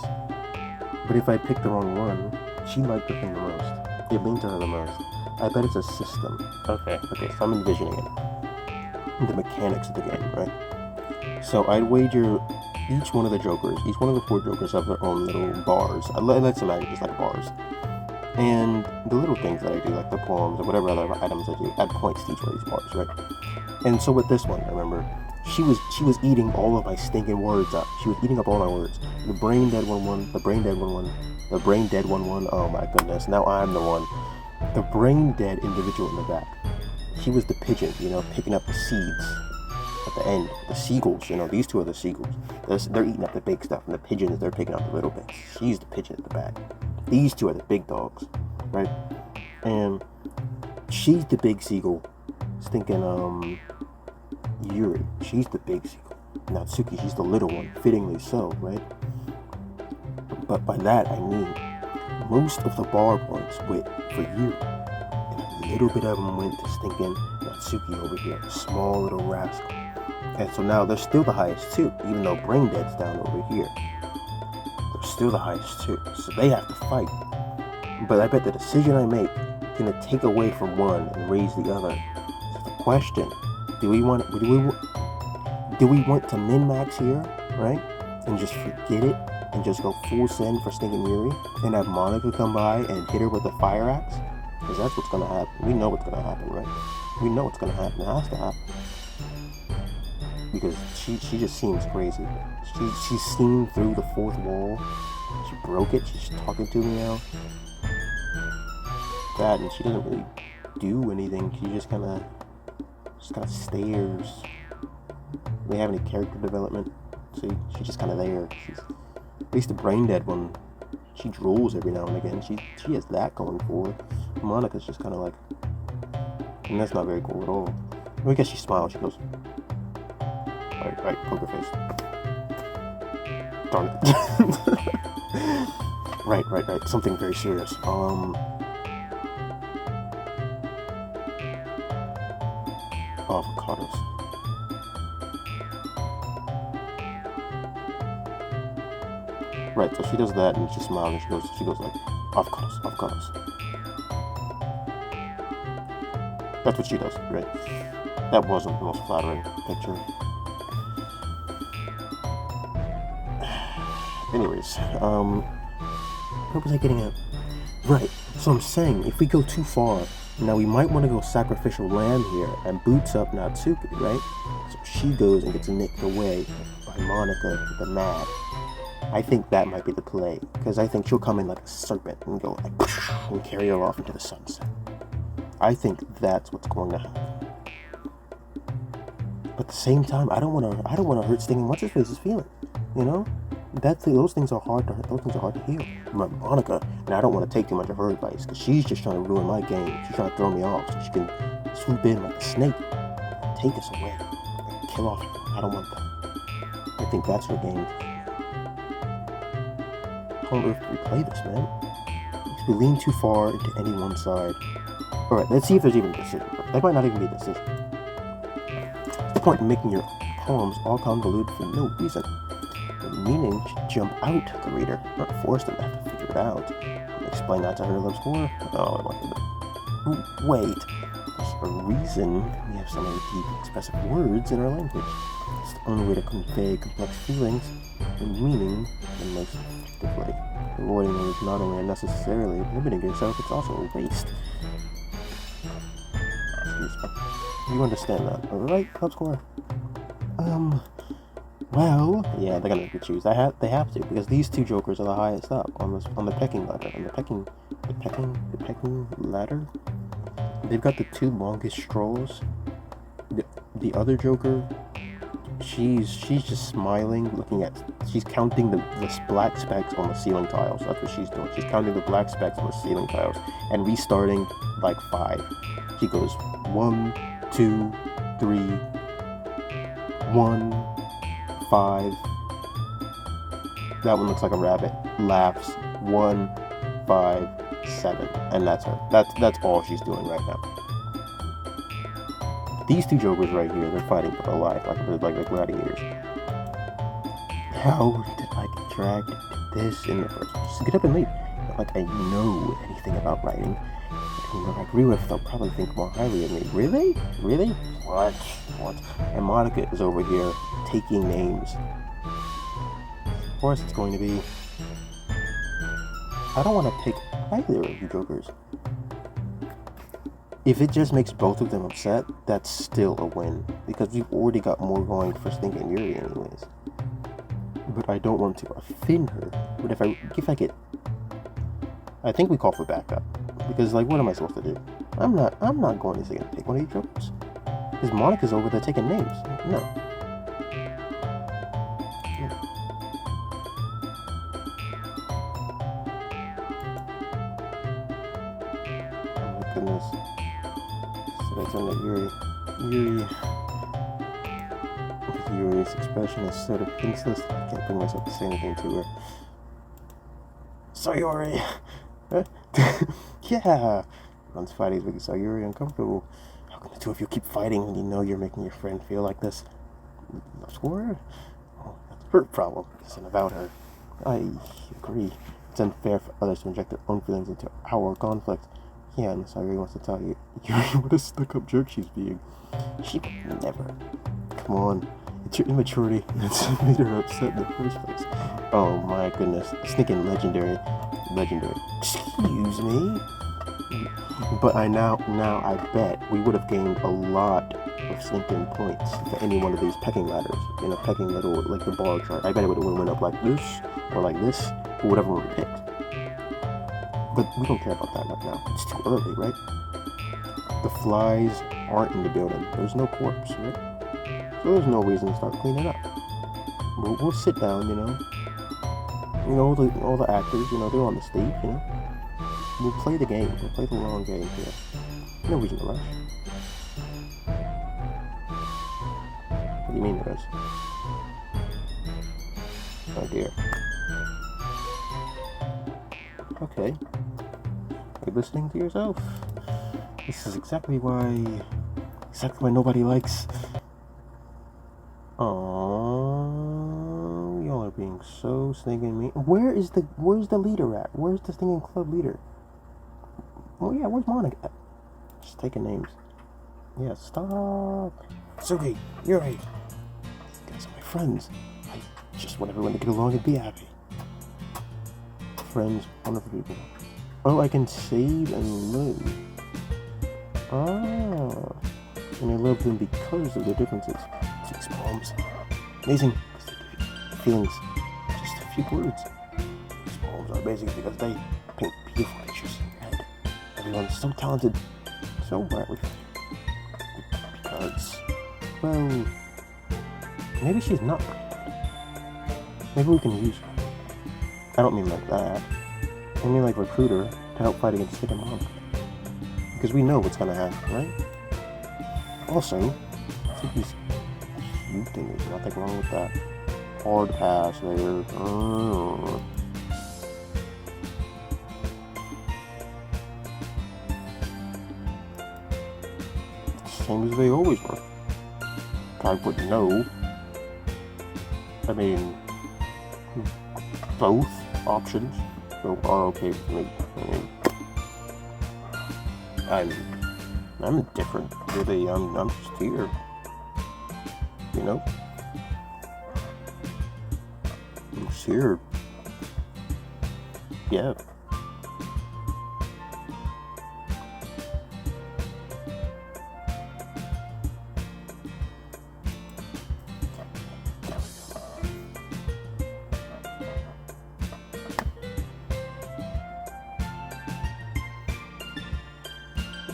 But if I pick the wrong one, she liked the thing the most. It leaned to her the most. I bet it's a system. Okay, so I'm envisioning it. The mechanics of the game, right? So I'd wager each one of the Jokers, each one of the 4 Jokers have their own little bars. Let's imagine just like bars. And the little things that I do, like the poems or whatever other items I do, add points to each one of these bars, right? And so with this one, I remember, she was eating all of my stinking words up. She was eating up all my words. The brain dead one, the brain dead one, the brain dead one. Oh my goodness, now I'm the one. The brain dead individual in the back. She was the pigeon, picking up the seeds at the end. The seagulls, these two are the seagulls. They're eating up the big stuff, and the pigeons, they're picking up the little bits. She's the pigeon at the back. These two are the big dogs, right? And she's the big seagull. Thinking, Yuri, she's the big seagull. Natsuki, she's the little one, fittingly so, right? But by that I mean, most of the bar points went for Yuri, and a little bit of them went to stinking Natsuki over here, a small little rascal. And so now they're still the highest two, even though Brain Dead's down over here. They're still the highest two, so they have to fight. But I bet the decision I make is gonna take away from one and raise the other. So the question: Do we want to min-max here, right? And just forget it and just go full send for stinking Yuri and have Monica come by and hit her with a fire axe? Because that's what's gonna happen. We know what's gonna happen, right? We know what's gonna happen. It has to happen. Because she just seems crazy. She's seen through the 4th wall. She broke it. She's talking to me now. That, and she doesn't really do anything. She just kind of stares. We have any character development. See, she's just kind of there. She's at least the brain dead one. She drools every now and again. She has that going for her. Monica's just kind of like, and that's not very cool at all. I guess she smiles. She goes, right, poker face. Darn it. Right. Something very serious. Avocados. Right, so she does that and she smiles and she goes like, avocados. That's what she does, right? That wasn't the most flattering picture. Anyways, what was I getting at? Right. So I'm saying, if we go too far, now we might want to go sacrificial lamb here and boots up Natsuki, right? So she goes and gets nicked away by Monica the Mad. I think that might be the play, because I think she'll come in like a serpent and go like and carry her off into the sunset. I think that's what's going to happen. But at the same time, I don't want to hurt Stinging What's His Face's feeling, you know? Those things are hard to hurt. Those things are hard to heal. Monica, and I don't want to take too much of her advice, because she's just trying to ruin my game. She's trying to throw me off so she can swoop in like a snake, take us away, and kill off. I don't want that. I think that's her game. How on earth do we play this, man? If we lean too far into any one side. Alright, let's see if there's even a decision. There might not even be a decision. What's the point in making your poems all convoluted for no reason? The meaning should jump out to the reader, not force them to have to figure it out. Explain that to her love score? Oh, I want to. Wait. There's a reason we have so many deep, expressive words in our language. It's the only way to convey complex feelings and meaning the most effectively. Avoiding them is not only unnecessarily limiting yourself, it's also a waste. Excuse me. You understand that, right, club score? Well, yeah, they're gonna choose. They have to, because these two jokers are the highest up on the pecking ladder. On the pecking ladder. They've got the two longest strolls. The other joker, she's just smiling, she's counting the black specks on the ceiling tiles. That's what she's doing. She's counting the black specks on the ceiling tiles and restarting like 5. She goes 1, 2, 3, 1, 5. That one looks like a rabbit. Laughs. 1, 5, 7, and that's her. That's all she's doing right now. These two jokers right here, they're fighting for their life, like the gladiators. How did I get dragged into this in the first place? Just get up and leave. Not like I know anything about writing. Whoever I agree with, they'll probably think more highly of me. Really? Really? What? And Monica is over here taking names. Of course it's going to be... I don't want to pick either of you jokers. If it just makes both of them upset, that's still a win, because we've already got more going for Stinking Yuri anyways. But I don't want to offend her. But if I get... I think we call for backup. Because, like, what am I supposed to do? I'm not going to say I'm pick one of these jokers. Because Monica's over there taking names. No. Oh my goodness. So that's on the Yuri's expression is sort of faceless. I can't bring myself to say anything to her. Sayori! Yeah! Everyone's fighting is making Sayori uncomfortable. How can the two of you keep fighting when you know you're making your friend feel like this? Love score? Oh, that's her problem. It isn't about her. I agree. It's unfair for others to inject their own feelings into our conflict. Yeah, and Sayori wants to tell you, what a stuck-up jerk she's being. She would never. Come on. It's your immaturity that's made her upset in the first place. Oh my goodness. Stinking legendary. Excuse me? But now I bet we would have gained a lot of stinking points for any one of these pecking ladders. In a pecking little, like the bar chart. I bet it would have went up like this, or like this, or whatever we picked. But we don't care about that right now. It's too early, right? The flies aren't in the building. There's no corpse, right? So there's no reason to start cleaning up. We'll sit down, you know. You know, all the actors, you know, they're on the stage, you know. We'll play the game. We'll play the long game here. No reason to rush. What do you mean there is? Oh dear. Okay. You're listening to yourself. This is exactly why nobody likes... Aww, y'all are being so stinking mean. Where's the leader at? Where's the stinking club leader? Oh yeah, where's Monica at? Just taking names. Yeah, stop. Sugi, Yuri. You guys are my friends. I just want everyone to get along and be happy. Friends, wonderful people. Oh, I can save and live. Ah. And I love them because of their differences. 6 poems. Amazing. Feelings. Just a few words. These poems are amazing because they paint beautiful pictures in your head. Everyone's so talented. So brightly. Because, well, maybe she's not pretty. Maybe we can use her. I don't mean like that. I mean like recruiter to help fight against Stick and Monk. Because we know what's gonna happen, right? Also, I think he's cute and there's nothing wrong with that. Hard pass there. Same as they always were. I wouldn't know. I mean, both options are okay with me. I mean, I'm different, really. I'm just here. You know? I'm just here. Yeah.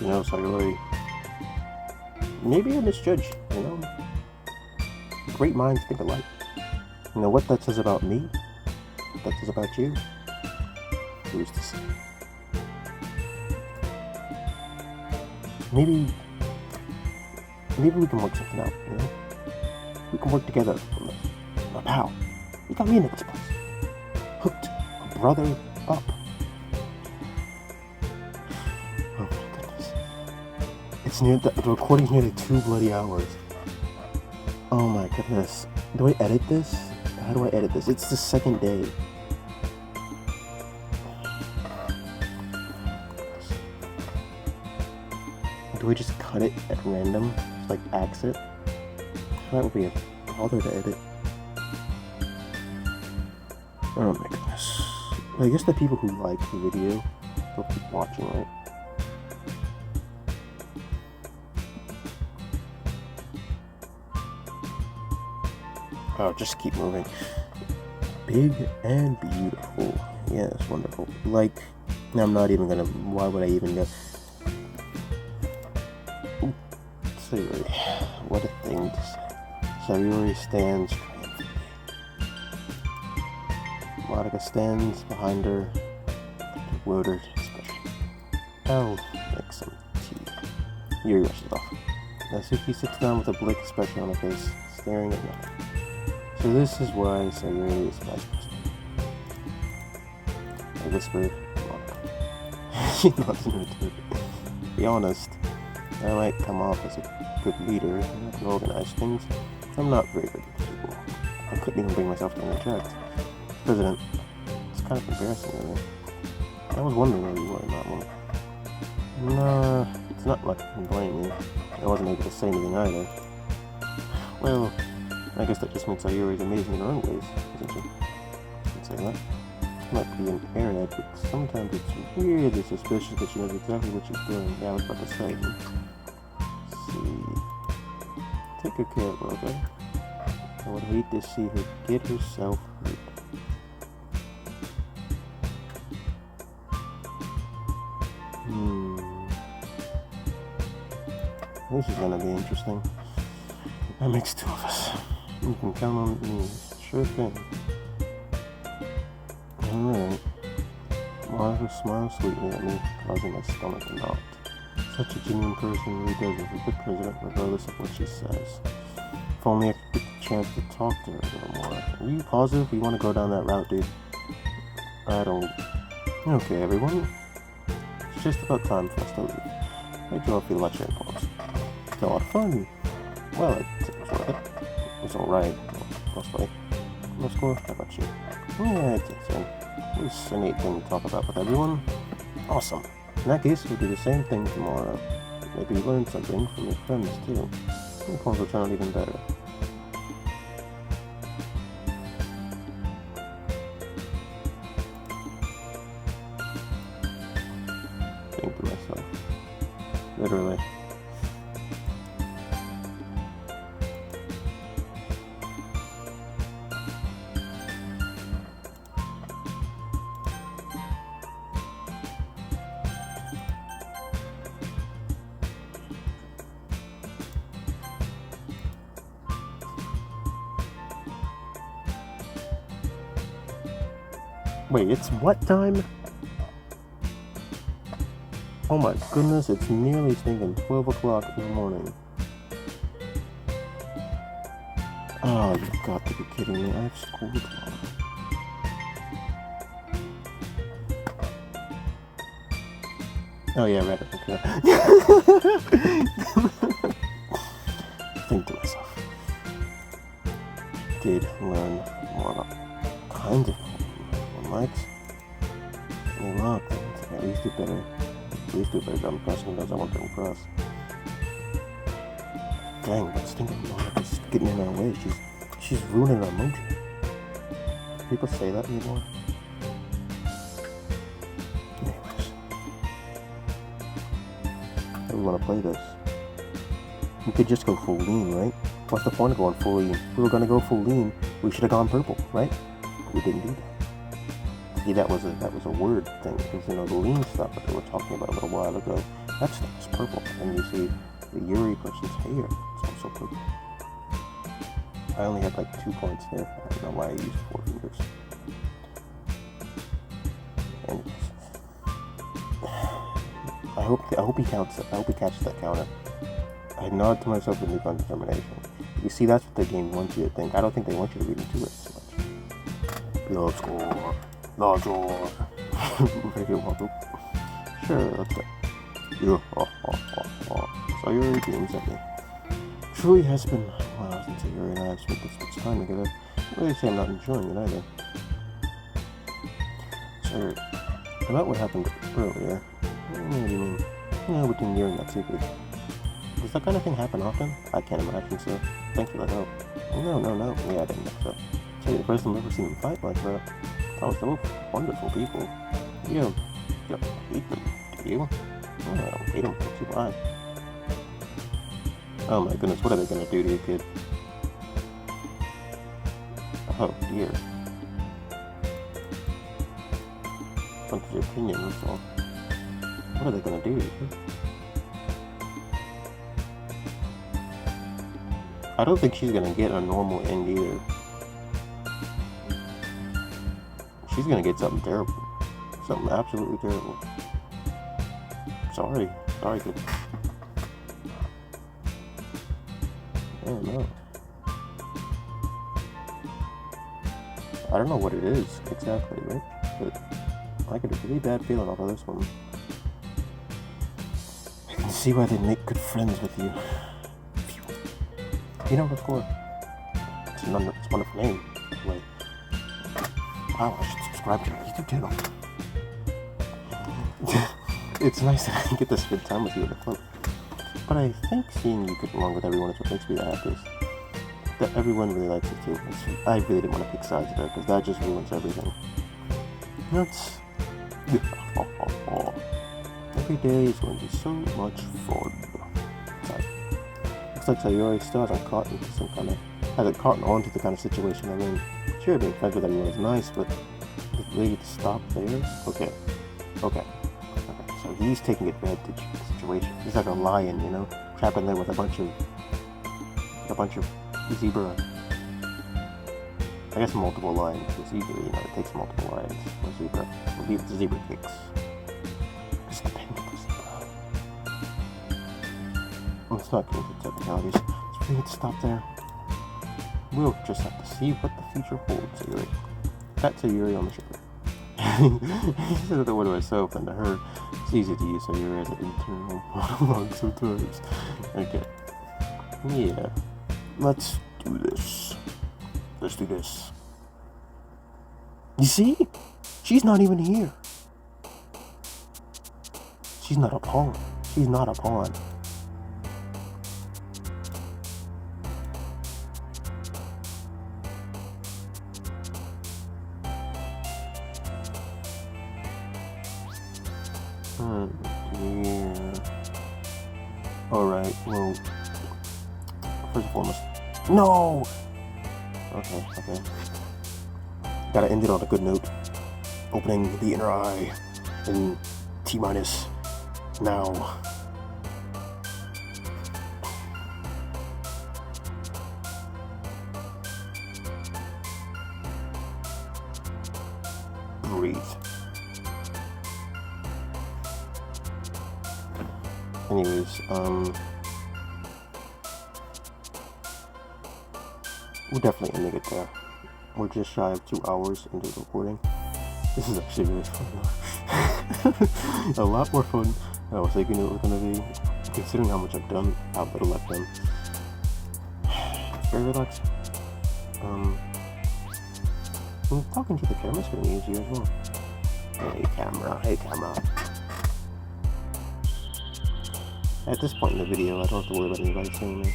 You know, Sayori, maybe I misjudge, you know? Great minds think alike. You know what that says about me? What that says about you? Who's to say? Maybe we can work something out, you know? We can work together on this. A pal. You got me into this place. Hooked a brother up. Oh my goodness. It's near the recording's nearly 2 bloody hours. Oh my goodness. Do I edit this? How do I edit this? It's the second day. Do I just cut it at random? Just like axe it? That would be a bother to edit. Oh my goodness. I guess the people who like the video will keep watching, right? Oh, just keep moving. Big and beautiful. Yes, wonderful. Like, I'm not even gonna, why would I even go? Sayori, what a thing to say. Sayori stands triumphantly. Monica stands behind her, bewildered expression. I'll make some tea. Yuri rushes off. Natsuki sits down with a bleak expression on her face, staring at nothing. So this is why Sayori is vice president. I whispered, Monica. She nods in return. To be honest, I might come off as a good leader and can organize things. I'm not very good with people. I couldn't even bring myself to interject. President, it's kind of embarrassing, really. I was wondering where you were in that one. Nah, it's not like I can blame you. I wasn't able to say anything either. Well, I guess that just means Sayori is amazing in her own ways, isn't she? I'd say that. She might be an airhead, but sometimes it's really suspicious that she knows exactly what she's doing. Yeah, I was about to say. Take good care of her, okay? I would hate to see her get herself hurt. This is gonna be interesting. That makes 2 of us. You can count on me. Sure thing. Alright. Monica smiles sweetly at me, causing my stomach to knot. Such a genuine person really does make a good president, regardless of what she says. If only I could get the chance to talk to her a little more. Are you positive you want to go down that route, dude? I don't... Okay, everyone. It's just about time for us to leave. I drew up the lecturing poems. It's a lot of fun. Well, it was worth it. It was alright. Mostly. No score? How about you? Yeah, it's it was a neat thing to talk about with everyone. Awesome. In that case, we'll do the same thing tomorrow. Maybe you learn something from your friends, too. The poems will turn out even better. Wait, it's what time? Oh my goodness, it's nearly stinking 12 o'clock in the morning. Oh, you've got to be kidding me. I have school tomorrow. Oh yeah, right. Okay. Think to myself. Did learn more about kinds of one likes. Well, look, at least do better. At least do a better job impressing those I want to impress. Dang, but stinking Monica is getting in our way. She's ruining our mojo. People say that anymore. Anyways, how do we want to play this? We could just go full lean, right? What's the point of going full lean? If we were going to go full lean, we should have gone purple, right? We didn't do that. See, that was a word thing, because, you know, the lean stuff that they were talking about a little while ago, that stuff is purple. And you see the Yuri person's hair, it's also purple. I only had like 2 points there. I don't know why I used 4 fingers. Anyways. I hope he counts it. I hope he catches that counter. I nod to myself with newfound determination. You see, that's what the game wants you to think. I don't think they want you to read into it so much. Low score. Low score. Sure, that's it. Yeah. So Yuri beams at me. Truly has been a while since Yuri and I have spent this much time together. I really say I'm not enjoying it either. Sir, about what happened earlier. What do you mean? You know, between Yuri and that secret. Does that kind of thing happen often? I can't imagine so. Thank you, I hope. No. Yeah, I didn't think so. Say, the first time I've ever seen them fight like that. That was so wonderful people. You don't hate them, do you? Oh, I don't hate them, too bad. Oh my goodness, what are they gonna do to you, kid? Oh dear. What's your opinion, that's all. What are they gonna do to you? I don't think she's gonna get a normal end either. She's gonna get something terrible. Something absolutely terrible. Sorry, kid. Oh no. I don't know what it is exactly, right? But I get a really bad feeling off of this one. I can see why they make good friends with you. You know the score. It's a wonderful name. Like, wow, I should subscribe to your YouTube channel. It's nice that I can get to spend time with you in the club. But I think seeing you get along with everyone is what makes me the happiest. That everyone really likes it too. I really didn't want to pick sides there, because that just ruins everything. That's... Every day is going to be so much fun. Looks like Sayori still hasn't caught on to the kind of situation I'm in. Sure, being friends with everyone is nice, but does it really stop there? Okay. So he's taking advantage of the situation. He's like a lion, you know, trapped in there with a bunch of zebra. I guess multiple lions. Because usually, you know, it takes multiple lions for zebra. We'll leave the zebra kicks. It's the pain of the zebra. Let's not get into technicalities. Let's bring it to stop there. We'll just have to see what the future holds, Yuri. Pat Sayuri on the shoulder. He said the word to herself and to her. It's easy to use Sayuri as an internal monologue sometimes. Okay. Yeah. Let's do this. You see? She's not even here. She's not a pawn. Yeah. Alright, well, first and foremost, no! Okay. Gotta end it on a good note. Opening the inner eye in T-minus now. breathe. Anyways, we're definitely ending it there. We're just shy of 2 hours into the recording. This is actually really fun though. A lot more fun than I was thinking it was gonna be, considering how much I've done, how little I've done. It's very relaxing. And talking to the camera's gonna be easier as well. Hey camera. At this point in the video, I don't have to worry about anybody seeing me.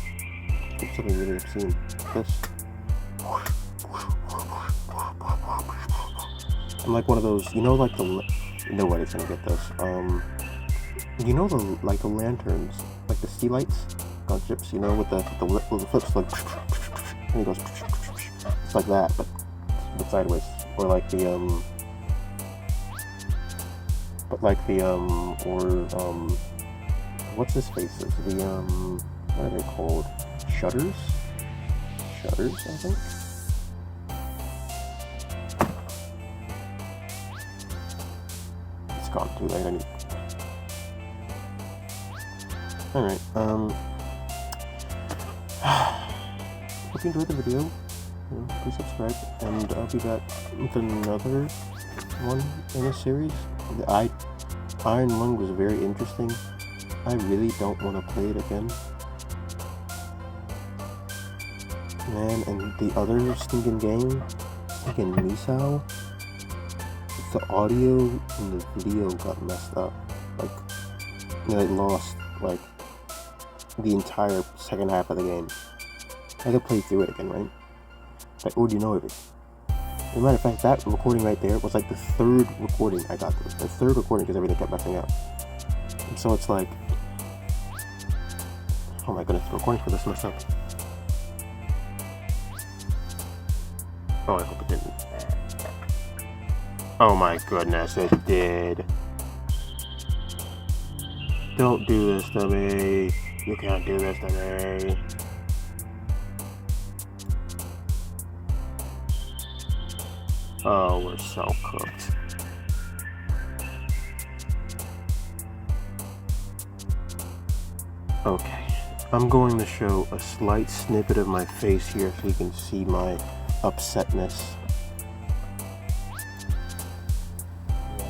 It's something really obscene. This. I'm like one of those, you know, like nobody's gonna get this. You know the lanterns, like the sea lights on ships, you know, with the flips like, and it goes. It's like that, but sideways, or like the what's his faces? The what are they called? Shutters, I think. It's gone too late. I need. All right. Hope you enjoyed the video. Please subscribe, and I'll be back with another one in a series. The Iron Lung was very interesting. I really don't want to play it again. Man, and the other stinking game, stinking Misao, the audio and the video got messed up. Like, I lost, like, the entire second half of the game. I could play through it again, right? I already know everything. As a matter of fact, that recording right there was like the third recording I got through. The third recording because everything kept messing up. And so it's like, oh my goodness, the recording for this messed up. Oh, I hope it didn't. Oh my goodness, it did. Don't do this to me. You can't do this to me. Oh, we're so cooked. Okay, I'm going to show a slight snippet of my face here so you can see my upsetness.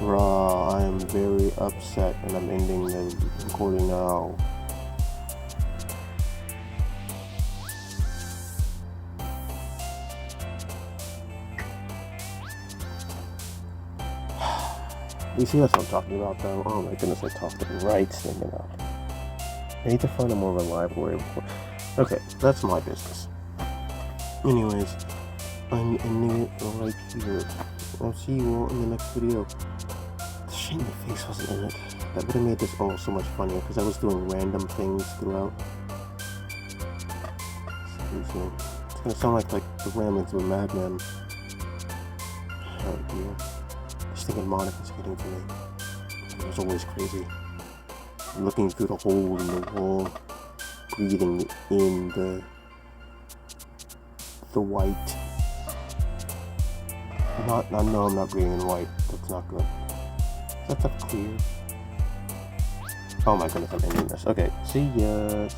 Raw, I am very upset and I'm ending the recording now. You see, that's what I'm talking about though. Oh my goodness, I talked the right thing about. I need to find a more reliable way of recording. Okay, that's my business. Anyways, I'm ending it right here. I'll see you all in the next video. It's a shame my face wasn't in it. That would have made this all so much funnier because I was doing random things throughout. Excuse me. It's gonna sound like the ramblings of a madman. Oh dear. This thinking Monica's getting to me. It was always crazy. Looking through the hole in the wall, breathing in the white. No, I'm not breathing in white. That's not good. Is that stuff clear? Oh my goodness, I'm ending this. Okay, see ya.